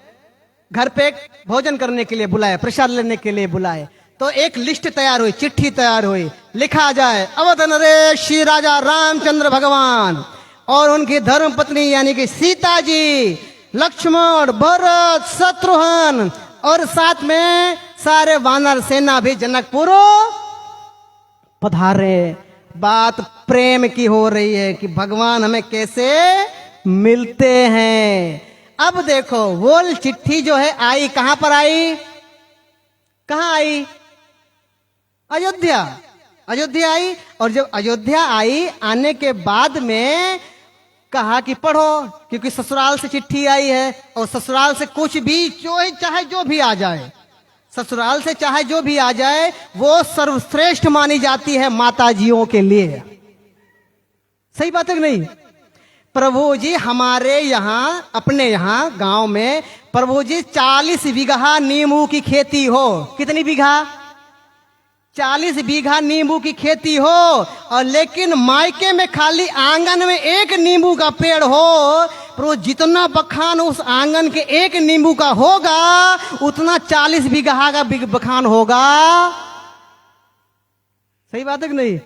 घर पे भोजन करने के लिए बुलाए, प्रसाद लेने के लिए बुलाए। तो एक लिस्ट तैयार हुई, चिट्ठी तैयार हुई, लिखा जाए अवध नरेश श्री राजा रामचंद्र भगवान और उनकी धर्म पत्नी यानी कि सीता जी, लक्ष्मण, भरत, शत्रुघ्न और साथ में सारे वानर सेना भी जनकपुर पधारे। बात प्रेम की हो रही है कि भगवान हमें कैसे मिलते हैं। अब देखो, वो चिट्ठी जो है आई कहां पर आई? कहां आई? अयोध्या। अयोध्या आई। और जब अयोध्या आई, आने के बाद में कहा कि पढ़ो, क्योंकि ससुराल से चिट्ठी आई है और ससुराल से कुछ भी चाहे जो भी आ जाए, ससुराल से चाहे जो भी आ जाए वो सर्वश्रेष्ठ मानी जाती है माताजियों के लिए। सही बात है कि नहीं? प्रभु जी हमारे यहाँ, अपने यहाँ गांव में प्रभु जी 40 बीघा नींबू की खेती हो। कितनी बीघा? 40 बीघा नींबू की खेती हो, और लेकिन मायके में खाली आंगन में एक नींबू का पेड़ हो। प्रभु जितना बखान उस आंगन के एक नींबू का होगा, उतना 40 बीघा का बखान होगा। सही बात है कि नहीं?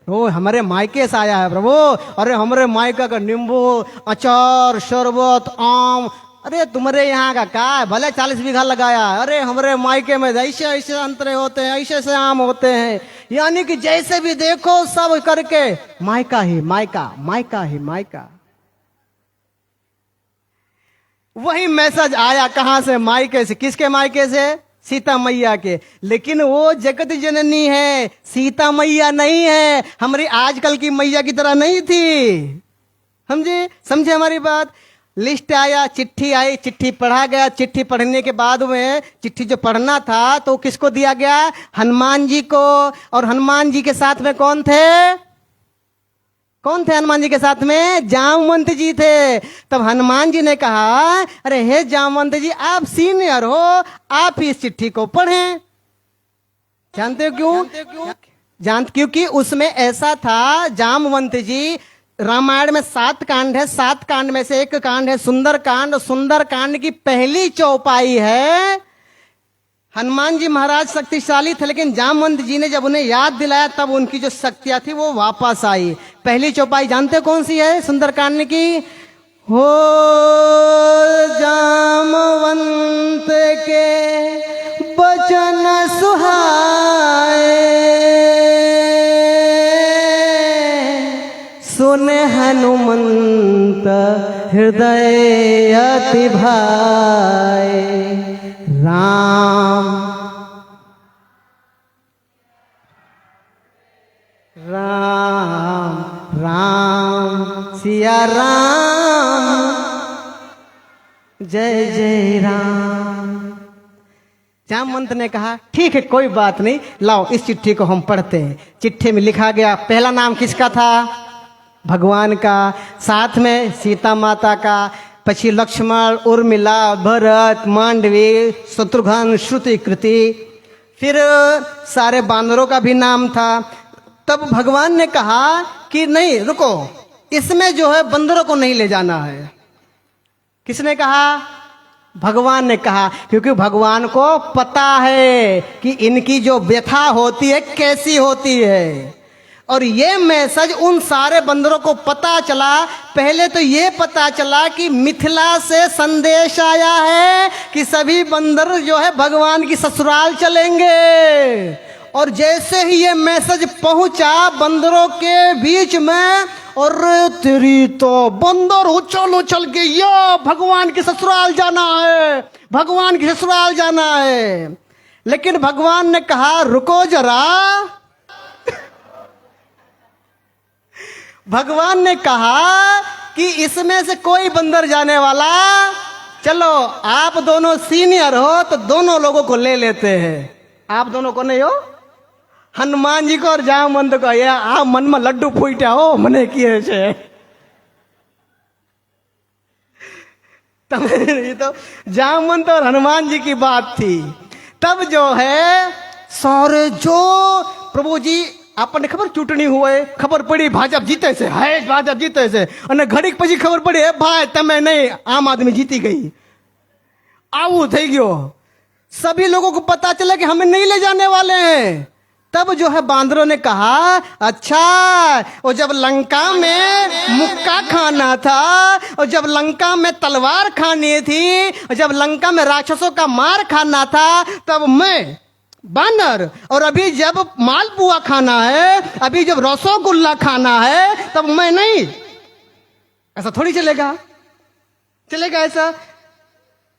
ओ हमारे मायके से आया है प्रभु, अरे हमारे मायका का नींबू, अचार, शरबत, आम, अरे तुम्हारे यहाँ का क्या है, भले 40 बीघा लगाया, अरे हमारे मायके में ऐसे ऐसे अंतरे होते हैं, ऐसे ऐसे आम होते हैं। यानी कि जैसे भी देखो सब करके मायका ही मायका, मायका ही मायका। वही मैसेज आया कहां से? मायके से। किसके मायके से? सीता मैया के। लेकिन वो जगत जननी है, सीता मैया नहीं है, हमारी आजकल की मैया की तरह नहीं थी। समझे हमारी बात? लिस्ट आया, चिट्ठी आई, चिट्ठी पढ़ा गया। चिट्ठी पढ़ने के बाद में चिट्ठी जो पढ़ना था तो किसको दिया गया? हनुमान जी को। और हनुमान जी के साथ में कौन थे? कौन थे हनुमान जी के साथ में? जामवंत जी थे। तब हनुमान जी ने कहा, अरे हे जामवंत जी, आप सीनियर हो, आप इस चिट्ठी को पढ़ें। जानते हो क्यों? क्योंकि उसमें ऐसा था, जामवंत जी, रामायण में 7 कांड है, 7 कांड में से एक कांड है सुंदर कांड। सुंदर कांड की पहली चौपाई है। हनुमान जी महाराज शक्तिशाली थे, लेकिन जामवंत जी ने जब उन्हें याद दिलाया तब उनकी जो शक्तियां थी वो वापस आई। पहली चौपाई जानते कौन सी है सुंदर कांड की? हो जामवंत के बचन सुहाए, सुने हनुमंत हृदय अति भाए। राम राम राम सिया राम, जय जय राम। जामवंत ने कहा, ठीक है कोई बात नहीं, लाओ इस चिट्ठी को हम पढ़ते हैं। चिट्ठी में लिखा गया, पहला नाम किसका था? भगवान का, साथ में सीता माता का, पछी लक्ष्मण, उर्मिला, भरत, मांडवी, शत्रुघ्न, श्रुति, कृति, फिर सारे बानरों का भी नाम था। तब भगवान ने कहा कि नहीं रुको, इसमें जो है बंदरों को नहीं ले जाना है। किसने कहा? भगवान ने कहा, क्योंकि भगवान को पता है कि इनकी जो व्यथा होती है कैसी होती है। और ये मैसेज उन सारे बंदरों को पता चला। पहले तो ये पता चला कि मिथिला से संदेश आया है कि सभी बंदर जो है भगवान की ससुराल चलेंगे। और जैसे ही ये मैसेज पहुंचा बंदरों के बीच में, और तेरी तो बंदर उछल उछल के, या भगवान की ससुराल जाना है, भगवान की ससुराल जाना है। लेकिन भगवान ने कहा, रुको जरा। भगवान ने कहा कि इसमें से कोई बंदर जाने वाला, चलो आप दोनों सीनियर हो तो दोनों लोगों को ले लेते हैं। आप दोनों को नहीं हो, हनुमान जी को और जामवंत को। ये आप मन में लड्डू फूटा हो मने किए छे। ये तो जामवंत और हनुमान जी की बात थी। तब जो है सारे जो प्रभु जी आपने खबर चूंटणी हुए, खबर पड़ी भाजप जीते से, है भाजप जीते से, और घड़ी પછી खबर पड़ी है भाई तमे नहीं, आम आदमी जीती गई। आऊ થઈ गयो। सभी लोगों को पता चला कि हमें नहीं ले जाने वाले हैं। तब जो है बांदरों ने कहा, अच्छा, और जब लंका में मुक्का खाना था, और जब लंका में तलवार खानी थी, और जब लंका में राक्षसों का मार खाना था, तब मैं बानर, और अभी जब मालपुआ खाना है, अभी जब रसोगुल्ला खाना है, तब मैं नहीं। ऐसा थोड़ी चलेगा, चलेगा ऐसा?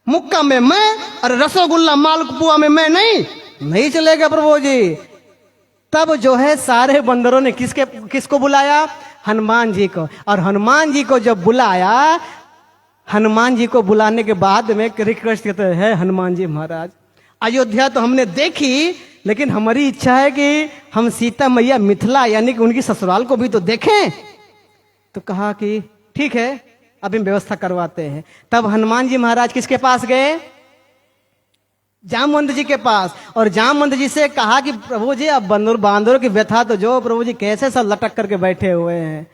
मुक्का में मैं और रसोगुल्ला मालपुआ में मैं नहीं चलेगा प्रभु जी। तब जो है सारे बंदरों ने किसको बुलाया? हनुमान जी को। और हनुमान जी को जब बुलाया, हनुमान जी को बुलाने के बाद में रिक्वेस्ट करते हैं, हनुमान जी महाराज, अयोध्या तो हमने देखी, लेकिन हमारी इच्छा है कि हम सीता मैया मिथिला यानी कि उनकी ससुराल को भी तो देखें। तो कहा कि ठीक है, अभी व्यवस्था करवाते हैं। तब हनुमान जी महाराज किसके पास गए? जामवंत जी के पास। और जामवंत जी से कहा कि प्रभु जी अब बांदरों की व्यथा तो जो, प्रभु जी कैसे सब लटक करके बैठे हुए हैं।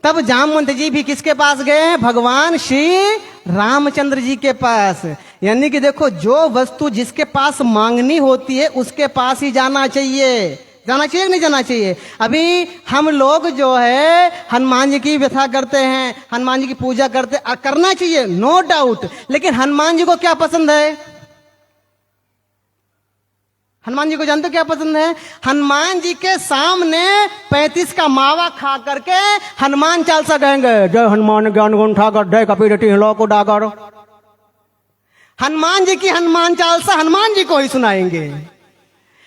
तब जामवंत जी भी किसके पास गए? भगवान श्री रामचंद्र जी के पास। यानी कि देखो, जो वस्तु जिसके पास मांगनी होती है उसके पास ही जाना चाहिए। जाना चाहिए कि नहीं जाना चाहिए? अभी हम लोग जो है हनुमान जी की व्यथा करते हैं, हनुमान जी की पूजा करते हैं, करना चाहिए, नो डाउट। लेकिन हनुमान जी को क्या पसंद है? हनुमान जी को जानते हो क्या पसंद है? हनुमान जी के सामने 35 का मावा खा करके हनुमान चालीसा गाएंगे। जय हनुमान ज्ञान गुण ठाकर, जय कपीरति लो को डागर। हनुमान जी की हनुमान चालीसा हनुमान जी को ही सुनाएंगे।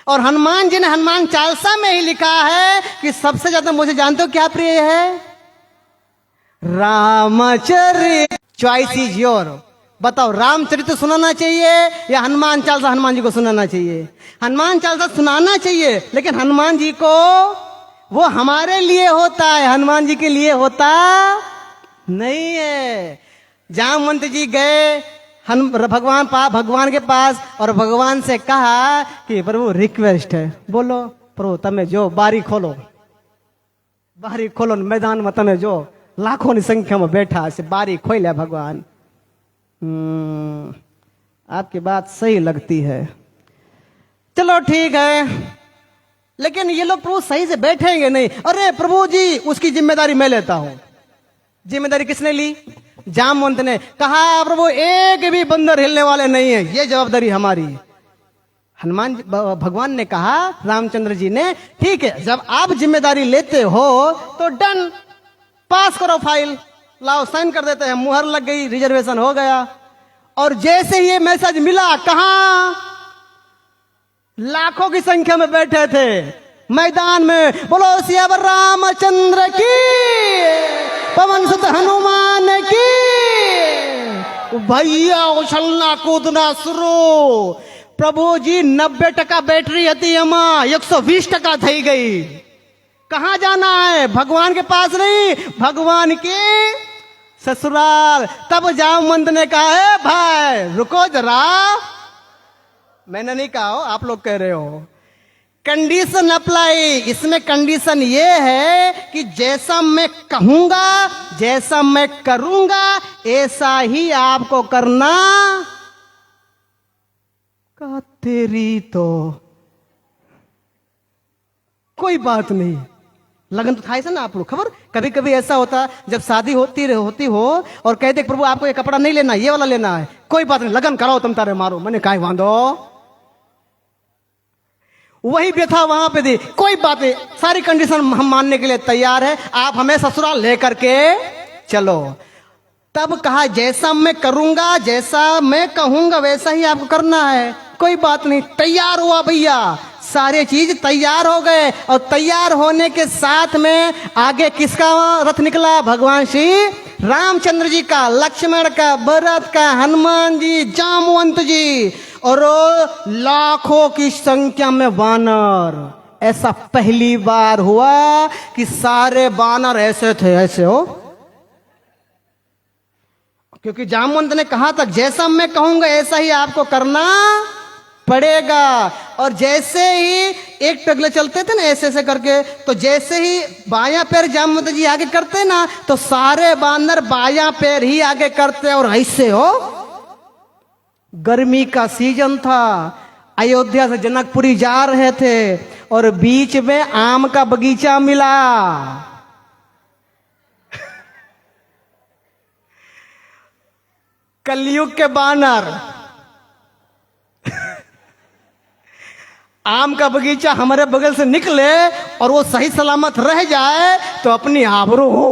और हनुमान जी ने हनुमान चालीसा में ही लिखा है कि सबसे ज्यादा मुझे जानते हो क्या प्रिय है? रामचरित। Choice is your. बताओ, रामचरित सुनाना चाहिए या हनुमान चालीसा हनुमान जी को सुनाना चाहिए? हनुमान चालीसा सुनाना चाहिए, लेकिन हनुमान जी को वो हमारे लिए होता है, हनुमान जी के लिए होता नहीं है। जामवंत जी गए भगवान के पास और भगवान से कहा कि प्रभु रिक्वेस्ट है। बोलो प्रभु, तमें जो बारी खोलो, बारी खोलो मैदान में, तमें जो लाखों की संख्या में बैठा से बारी खोल है भगवान। आपकी बात सही लगती है, चलो ठीक है, लेकिन ये लोग प्रभु सही से बैठेंगे नहीं। अरे प्रभु जी, उसकी जिम्मेदारी मैं लेता हूं। जिम्मेदारी किसने ली? जामवंत ने कहा प्रभु एक भी बंदर हिलने वाले नहीं है, ये जवाबदारी हमारी है। भगवान ने कहा, रामचंद्र जी ने, ठीक है, जब आप जिम्मेदारी लेते हो तो डन, पास करो फाइल, लाओ साइन कर देते हैं। मुहर लग गई, रिजर्वेशन हो गया। और जैसे ही ये मैसेज मिला, कहां? लाखों की संख्या में बैठे थे मैदान में। बोलो सियावर रामचंद्र की, पवन सुत हनुमान की। भैया उछलना कूदना शुरू। प्रभु जी 90% बैटरी હતી એમાં 120% થઈ गई। कहां जाना है? भगवान के पास नहीं, भगवान के ससुराल। तब जामवंत ने कहा है भाई रुको जरा, मैंने नहीं कहा हो, आप लोग कह रहे हो। Condition apply. इसमें कंडीशन ये है कि जैसा मैं कहूंगा, जैसा मैं करूंगा, ऐसा ही आपको करना। कहा तेरी तो कोई बात नहीं। लगन तो था ना आप लोग, खबर? कभी कभी ऐसा होता, जब शादी होती हो और कहते प्रभु आपको ये कपड़ा नहीं लेना, ये वाला लेना है, कोई बात नहीं, लगन कराओ तुम तारे मारो, मैंने काय बांधो। वही व्यथा वहां पे दी। कोई बात नहीं, सारी कंडीशन हम मानने के लिए तैयार है, आप हमें ससुराल लेकर के चलो। तब कहा जैसा मैं करूंगा, जैसा मैं कहूंगा वैसा ही आपको करना है। कोई बात नहीं, तैयार हुआ भैया, सारे चीज तैयार हो गए। और तैयार होने के साथ में आगे किसका रथ निकला? भगवान श्री रामचंद्र जी का, लक्ष्मण का, भरत का, हनुमान जी, जामवंत जी और लाखों की संख्या में वानर। ऐसा पहली बार हुआ कि सारे वानर ऐसे थे, ऐसे हो। क्योंकि जामवंत ने कहा था जैसा मैं कहूंगा ऐसा ही आपको करना पड़ेगा। और जैसे ही एक टगले चलते थे ना ऐसे ऐसे करके, तो जैसे ही बायां पैर जामवंत जी आगे करते ना, तो सारे बानर बायां पैर ही आगे करते। और ऐसे हो, गर्मी का सीजन था, अयोध्या से जनकपुरी जा रहे थे और बीच में आम का बगीचा मिला। कलयुग के बानर। आम का बगीचा हमारे बगल से निकले और वो सही सलामत रह जाए तो अपनी आबरू हो।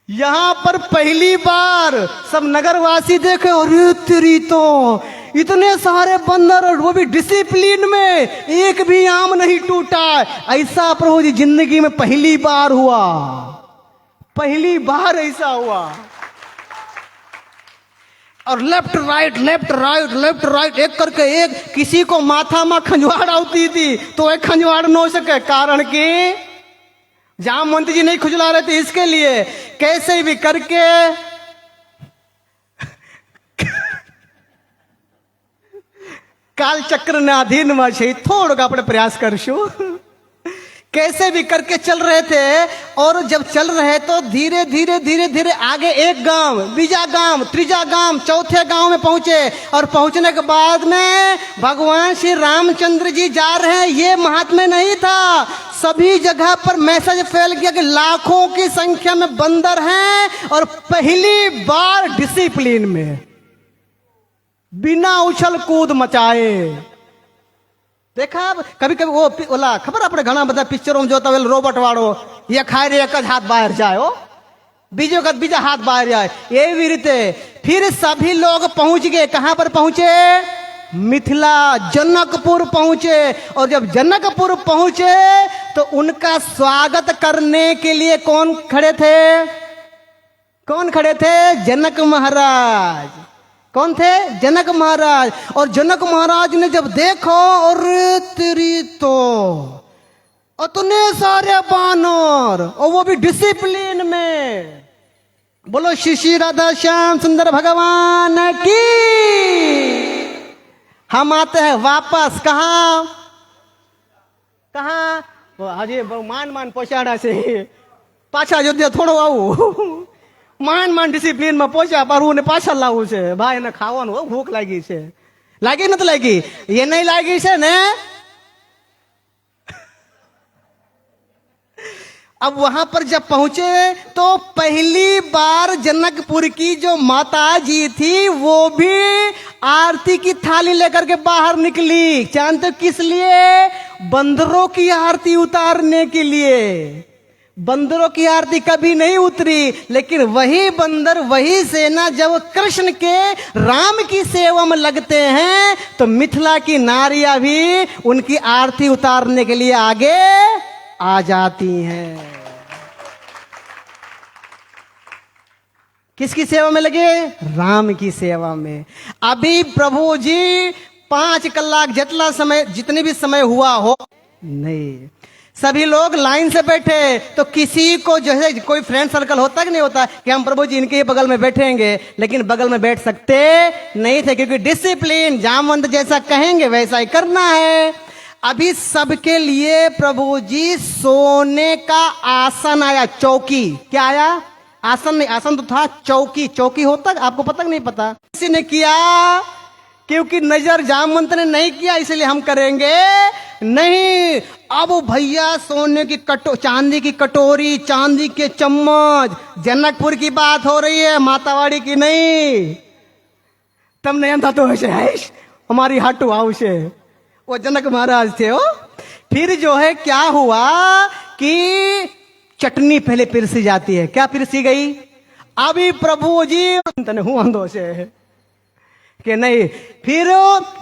यहां पर पहली बार सब नगरवासी देखे, अरे तेरी तो इतने सारे बंदर और वो भी डिसिप्लिन में, एक भी आम नहीं टूटा। ऐसा प्रभु जी जिंदगी में पहली बार हुआ, पहली बार ऐसा हुआ। और left right left right left right एक करके एक, किसी को माथा में खंजवाड़ आती थी तो एक खंजवाड़ न हो सके, कारण कि जामवंत जी नहीं खुजला रहे थे इसके लिए कैसे भी करके काल चक्र ने अधीन में छे थोड़ा अपने प्रयास करशु। कैसे भी करके चल रहे थे, और जब चल रहे तो धीरे धीरे धीरे धीरे आगे एक गांव, बीजा गांव, त्रीजा गांव, चौथे गांव में पहुंचे। और पहुंचने के बाद में भगवान श्री रामचंद्र जी जा रहे हैं, ये महात्म्य नहीं था। सभी जगह पर मैसेज फैल गया कि लाखों की संख्या में बंदर हैं, और पहली बार डिसिप्लिन में बिना उछल कूद मचाए। देखा कभी कभी वो ओला खबर अपने घना बता पिक्चरों में जोता वेल रोबोट वाड़ो ये खाए रे एक हाथ बाहर जाए हो, बीजो का बीजा हाथ बाहर जाए, ये भी रीते। फिर सभी लोग पहुंच गए, कहां पर पहुंचे? मिथिला, जनकपुर पहुंचे। और जब जनकपुर पहुंचे तो उनका स्वागत करने के लिए कौन खड़े थे? कौन खड़े थे? जनक महाराज। कौन थे? जनक महाराज। और जनक महाराज ने जब देखो, और तेरी तो इतने सारे बानर, और वो भी डिसिप्लिन में। बोलो श्री श्री राधा श्याम सुंदर भगवान की। हम आते हैं वापस कहा? कहा? हजे मान मान पहुंचाड़ा से पाछा जो थोड़ो आऊ मान डिसिप्लिन में पहुंचा, पर उन्हें पाछा लावू છે ભાઈ, એને ખાવાનું ભૂખ લાગી છે, લાગી નથી લાગી? એ નહીં લાગી છે ને? अब वहां पर जब पहुंचे तो पहली बार जनकपुर की जो माता जी थी वो भी आरती की थाली लेकर के बाहर निकली। जानते किस लिए? बंदरों की आरती उतारने के लिए। बंदरों की आरती कभी नहीं उतरी, लेकिन वही बंदर, वही सेना जब कृष्ण के राम की सेवा में लगते हैं तो मिथिला की नारियां भी उनकी आरती उतारने के लिए आगे आ जाती हैं। किसकी सेवा में लगे? राम की सेवा में। अभी प्रभु जी 5 कलाक जितना समय, जितने भी समय हुआ हो, नहीं, सभी लोग लाइन से बैठे। तो किसी को जो है कोई फ्रेंड सर्कल होता कि नहीं होता कि हम प्रभु जी इनके ही बगल में बैठेंगे, लेकिन बगल में बैठ सकते नहीं थे, क्योंकि डिसिप्लिन जामवंत जैसा कहेंगे वैसा ही करना है। अभी सबके लिए प्रभु जी सोने का आसन आया, चौकी। क्या आया? आसन नहीं, आसन तो था, चौकी। चौकी होता आपको पता नहीं पता? किसी ने किया, क्योंकि नजर जामवंत ने नहीं किया इसलिए हम करेंगे नहीं। अब भैया सोने की चांदी की कटोरी, चांदी के चम्मच, जनकपुर की बात हो रही है, मातावाड़ी की नहीं। तब नहीं था तो ऐसे है हमारी हाटू हाउस है, वो जनक महाराज थे वो। फिर जो है क्या हुआ कि चटनी पहले पिरसी जाती है। क्या पिरसी गई? अभी प्रभु जी हूं से कि नहीं, फिर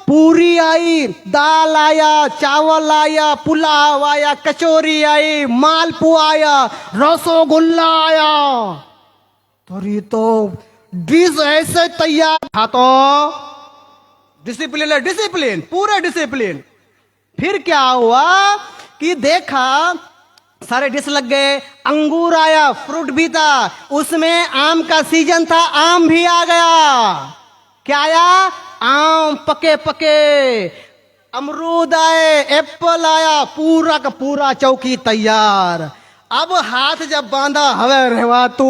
पूरी आई, दाल आया, चावल आया, पुलाव आया, कचौरी आई, मालपुआ आया, रसोगुल्ला आया। तो डिश ऐसे तैयार था। तो डिसिप्लिन है, डिसिप्लिन, पूरे डिसिप्लिन। फिर क्या हुआ कि देखा सारे डिश लग गए। अंगूर आया, फ्रूट भी था, उसमें आम का सीजन था, आम भी आ गया। क्या आया? आम पके पके। अमरूद आए, एप्पल आया, पूरा का पूरा चौकी तैयार। अब हाथ जब बांधा हवे रहवा तू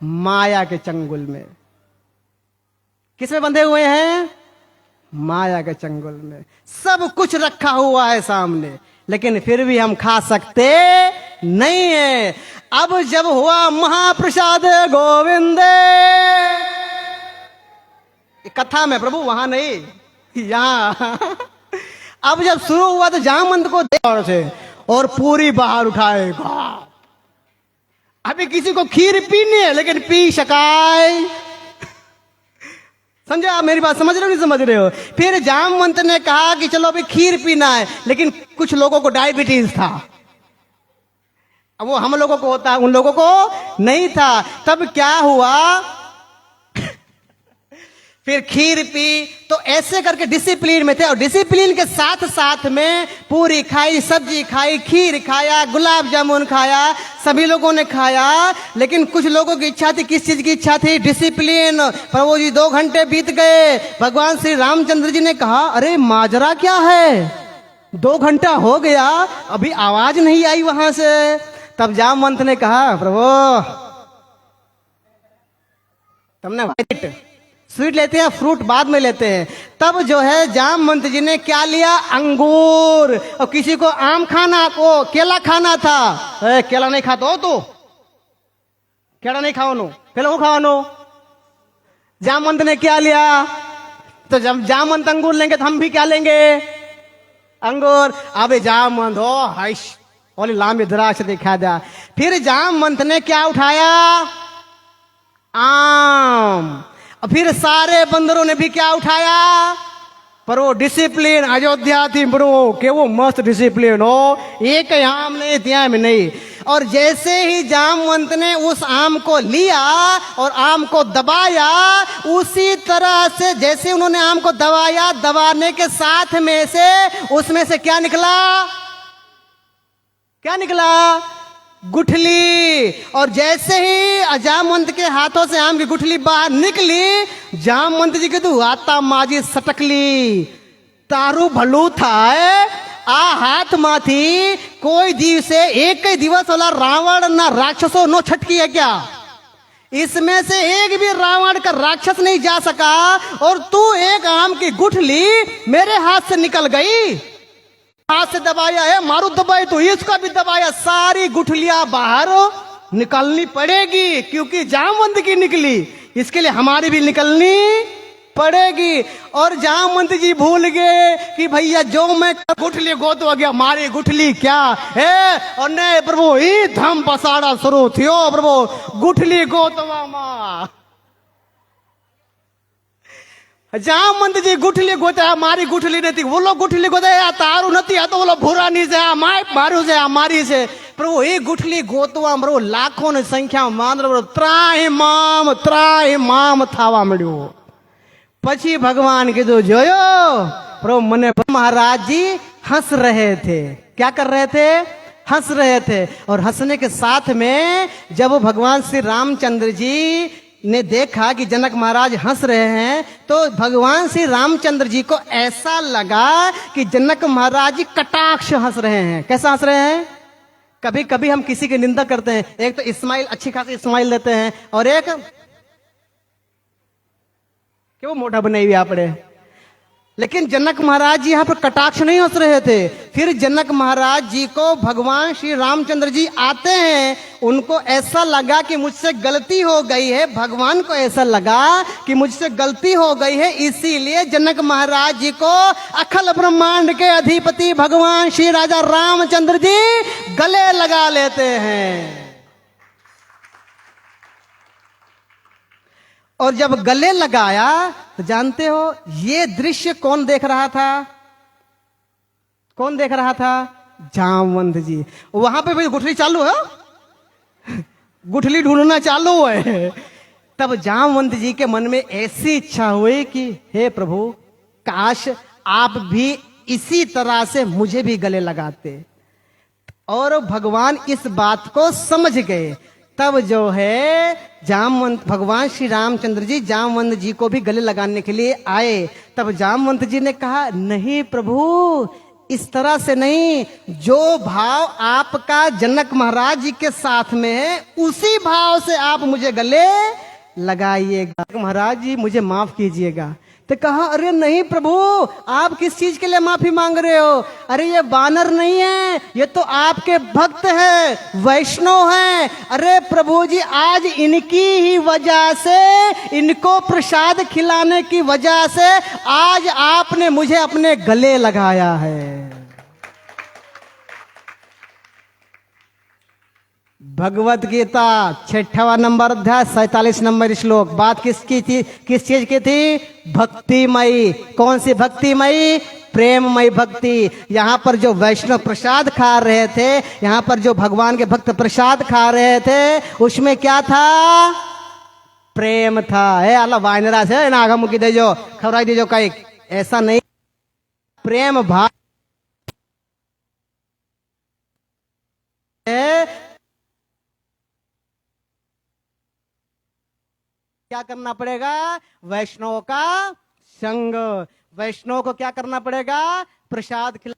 माया के चंगुल में। किसमें बंधे हुए हैं? माया के चंगुल में। सब कुछ रखा हुआ है सामने, लेकिन फिर भी हम खा सकते नहीं है। अब जब हुआ महाप्रसाद गोविंद, कथा में प्रभु वहां नहीं, यहां। अब जब शुरू हुआ तो जामवंत को देखा से और पूरी बाहर उठाएगा। अभी किसी को खीर पीनी है, लेकिन पी शकाय। समझा मेरी बात? समझ रहे हो नहीं समझ रहे हो? फिर जामवंत ने कहा कि चलो अभी खीर पीना है, लेकिन कुछ लोगों को डायबिटीज था। अब वो हम लोगों को होता है, उन लोगों को नहीं था। तब क्या हुआ? फिर खीर पी, तो ऐसे करके डिसिप्लिन में थे। और डिसिप्लिन के साथ साथ में पूरी खाई, सब्जी खाई, खीर खाया, गुलाब जामुन खाया, सभी लोगों ने खाया। लेकिन कुछ लोगों की इच्छा थी, किस चीज की इच्छा थी? डिसिप्लिन। प्रभु जी 2 घंटे बीत गए। भगवान श्री रामचंद्र जी ने कहा, अरे माजरा क्या है, 2 घंटा हो गया, अभी आवाज नहीं आई वहां से। तब जामवंत ने कहा, प्रभु तुमने व्हाइट स्वीट लेते हैं, फ्रूट बाद में लेते हैं। तब जो है जामवंत जी ने क्या लिया? अंगूर। और किसी को आम खाना, को केला खाना था। केला नहीं खाता हो तू, केला नहीं खाओ नो, केला वो खाओ नो। जामवंत ने क्या लिया? तो जब जामवंत अंगूर लेंगे तो हम भी क्या लेंगे? अंगूर। अबे जामवंत हो हाइश और लामी द्राक्ष दिखा दिया। फिर जामवंत ने क्या उठाया? आम। और फिर सारे बंदरों ने भी क्या उठाया? पर वो डिसिप्लिन अयोध्या थी ब्रो, के वो मस्त डिसिप्लिन हो, एक आम नहीं दिया में नहीं। और जैसे ही जामवंत ने उस आम को लिया और आम को दबाया, उसी तरह से जैसे उन्होंने आम को दबाया, दबाने के साथ में से उसमें से क्या निकला? क्या निकला? गुठली। और जैसे ही जामवंत के हाथों से आम की गुठली बाहर निकली, जामवंत जी की तो आता माजी सटकली, तारू भलू था आ हाथ माथी कोई दिव से एक ही दिवस वाला रावण ना राक्षसों नो छटकी है क्या? इसमें से एक भी रावण का राक्षस नहीं जा सका, और तू एक आम की गुठली मेरे हाथ से निकल गई। हाथ से दबाया है, मारू दबाई तो इसका भी दबाया, सारी गुठलियां बाहर निकलनी पड़ेगी, क्योंकि जामवंत की निकली, इसके लिए हमारी भी निकलनी पड़ेगी। और जामवंत जी भूल गए कि भैया जो मैं गुठली गोत हो गया, मारी गुठली क्या है? और नहीं प्रभु, ई धम पसाड़ा शुरू थियो प्रभु, गुठली गोतवा मां। जामवंत जी गुठली गोता, मारी गुठली नहीं थी, वो लोग गुठली गोता तारू नहीं, तो वो लोग भूरा नहीं से मारू से मारी से। प्रभु ये गुठली गोतवा प्रभु लाखों ने संख्या मान त्राही माम थावा मळ्यो। पछी भगवान कीधुं जोयो प्रभु मने। महाराज जी हंस रहे थे। क्या कर रहे थे? हंस रहे थे। और हंसने के साथ में जब भगवान श्री रामचंद्र जी ने देखा कि जनक महाराज हंस रहे हैं, तो भगवान श्री रामचंद्र जी को ऐसा लगा कि जनक महाराज जी कटाक्ष हंस रहे हैं। कैसा हंस रहे हैं? कभी कभी हम किसी की निंदा करते हैं, एक तो इस्माइल अच्छी खासी इस्माइल देते हैं, और एक क्यों मोटा बनाई हुई आपने। लेकिन जनक महाराज जी यहाँ पर कटाक्ष नहीं हंस रहे थे। फिर जनक महाराज जी को भगवान श्री रामचंद्र जी आते हैं, उनको ऐसा लगा कि मुझसे गलती हो गई है। भगवान को ऐसा लगा कि मुझसे गलती हो गई है, इसीलिए जनक महाराज जी को अखिल ब्रह्मांड के अधिपति भगवान श्री राजा रामचंद्र जी गले लगा लेते हैं। और जब गले लगाया तो जानते हो ये दृश्य कौन देख रहा था? कौन देख रहा था? जामवंत जी। वहां पे भी गुठली चालू है, गुठली ढूंढना चालू है। तब जामवंत जी के मन में ऐसी इच्छा हुई कि हे प्रभु, काश आप भी इसी तरह से मुझे भी गले लगाते। और भगवान इस बात को समझ गए। तब जो है जामवंत भगवान श्री रामचंद्र जी जामवंत जी को भी गले लगाने के लिए आए। तब जामवंत जी ने कहा, नहीं प्रभु, इस तरह से नहीं, जो भाव आपका जनक महाराज जी के साथ में है उसी भाव से आप मुझे गले लगाइएगा। महाराज जी मुझे माफ कीजिएगा। तो कहा, अरे नहीं प्रभु, आप किस चीज के लिए माफी मांग रहे हो? अरे ये बानर नहीं है, ये तो आपके भक्त है, वैष्णव हैं। अरे प्रभु जी, आज इनकी ही वजह से, इनको प्रसाद खिलाने की वजह से आज आपने मुझे अपने गले लगाया है। भगवत गीता 6वां नंबर अध्याय 47 नंबर श्लोक। बात किसकी थी? किस चीज की थी? भक्तिमयी। कौन सी भक्तिमयी? प्रेममयी भक्ति। यहाँ पर जो वैष्णव प्रसाद खा रहे थे, यहाँ पर जो भगवान के भक्त प्रसाद खा रहे थे, उसमें क्या था? प्रेम था। है अल्लाह वाइनरा से ना आगा मुकी दे जो खबराई दे जो कई, ऐसा नहीं। प्रेम भाव क्या करना पड़ेगा? वैष्णव का संग। वैष्णव को क्या करना पड़ेगा? प्रसाद खिलाती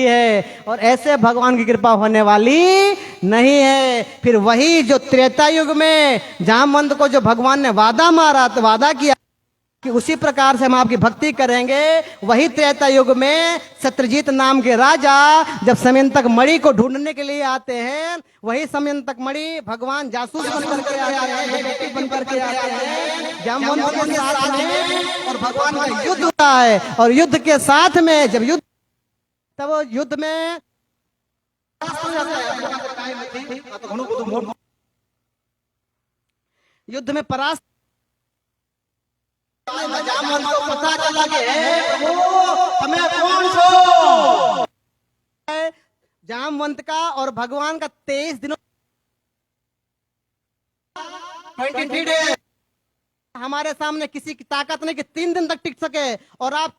है। और ऐसे भगवान की कृपा होने वाली नहीं है। फिर वही जो त्रेता युग में जामवंत को जो भगवान ने वादा मारा, तो वादा किया कि उसी प्रकार से हम आपकी भक्ति करेंगे, वही त्रेता युग में सत्यजीत नाम के राजा जब समयंतक मणि को ढूंढने के लिए आते हैं, वही समयंतक मणि भगवान जासूस बनकर के आते हैं, बनकर के आते हैं जामवंत के साथ में, और भगवान का युद्ध होता है। और युद्ध के साथ में जब युद्ध, तब युद्ध में युद्ध में परास्त जामवंत को पता चला कि हमें कौन सो जामवंत का और भगवान का 23 दिनों 23 डेज हमारे सामने किसी की ताकत नहीं कि 3 दिन तक टिक सके। और आप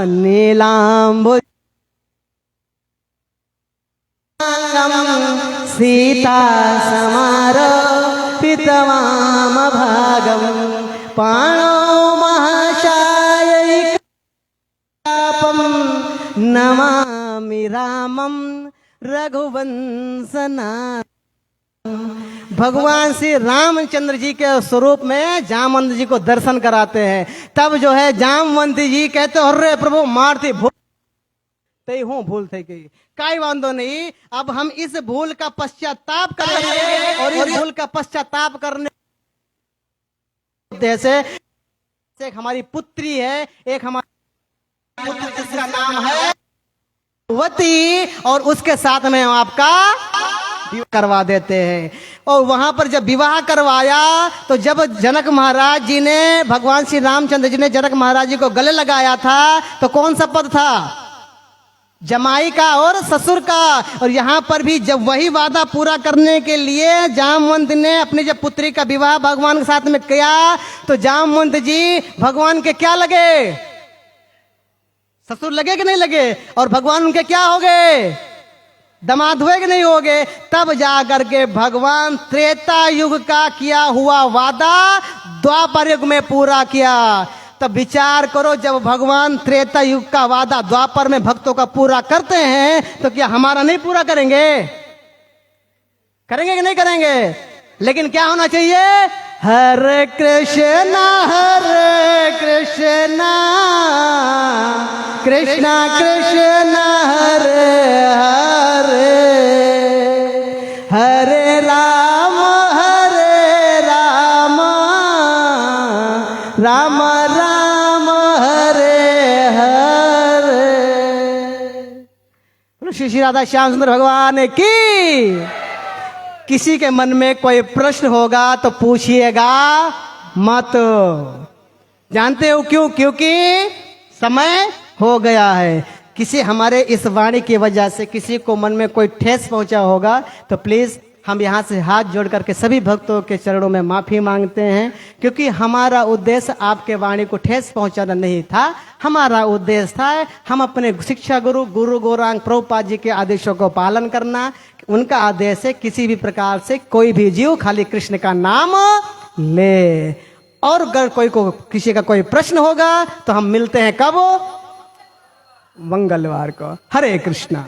नीलांबुज सीता समारोपितवाम भागम पाणो महाशायिकापम नमामि रामम रघुवंशना। भगवान श्री रामचंद्र जी के स्वरूप में जामवंत जी को दर्शन कराते हैं। तब जो है जामवंत जी कहते, अरे प्रभु मारती भूल हूँ, भूल थे कि काई वांदो नहीं, अब हम इस भूल का पश्चाताप करेंगे। और इस भूल का पश्चाताप करने जैसे एक हमारी पुत्री है, एक हमारी पुत्री जिसका नाम है वती, और उसके साथ में हम आपका विवाह करवा देते हैं। और वहां पर जब विवाह करवाया, तो जब जनक महाराज जी ने, भगवान श्री रामचंद्र जी ने जनक महाराज जी को गले लगाया था, तो कौन सा पद था? जमाई का और ससुर का। और यहाँ पर भी जब वही वादा पूरा करने के लिए जामवंत ने अपनी जब पुत्री का विवाह भगवान के साथ में किया, तो जामवंत जी भगवान के क्या लगे? ससुर लगे कि नहीं लगे? और भगवान उनके क्या हो गए? दामाद हुए कि नहीं हो गए? तब जाकर के भगवान त्रेता युग का किया हुआ वादा द्वापर युग में पूरा किया। तब विचार करो, जब भगवान त्रेता युग का वादा द्वापर में भक्तों का पूरा करते हैं, तो क्या हमारा नहीं पूरा करेंगे? करेंगे कि नहीं करेंगे? लेकिन क्या होना चाहिए? हरे कृष्णा कृष्णा कृष्णा हरे हरे, हरे राम राम राम हरे हरे। श्री राधा श्याम सुंदर भगवान की। किसी के मन में कोई प्रश्न होगा तो पूछिएगा मत। जानते हो क्यों? क्योंकि समय हो गया है। किसी हमारे इस वाणी की वजह से किसी को मन में कोई ठेस पहुंचा होगा, तो प्लीज हम यहाँ से हाथ जोड़ करके सभी भक्तों के चरणों में माफी मांगते हैं, क्योंकि हमारा उद्देश्य आपके वाणी को ठेस पहुंचाना नहीं था। हमारा उद्देश्य था हम अपने शिक्षा गुरु गुरु गौरांग प्रभुपाद जी के आदेशों को पालन करना। उनका आदेश है किसी भी प्रकार से कोई भी जीव खाली कृष्ण का नाम ले। और अगर किसी का कोई प्रश्न होगा तो हम मिलते हैं कब? मंगलवार को। हरे कृष्णा।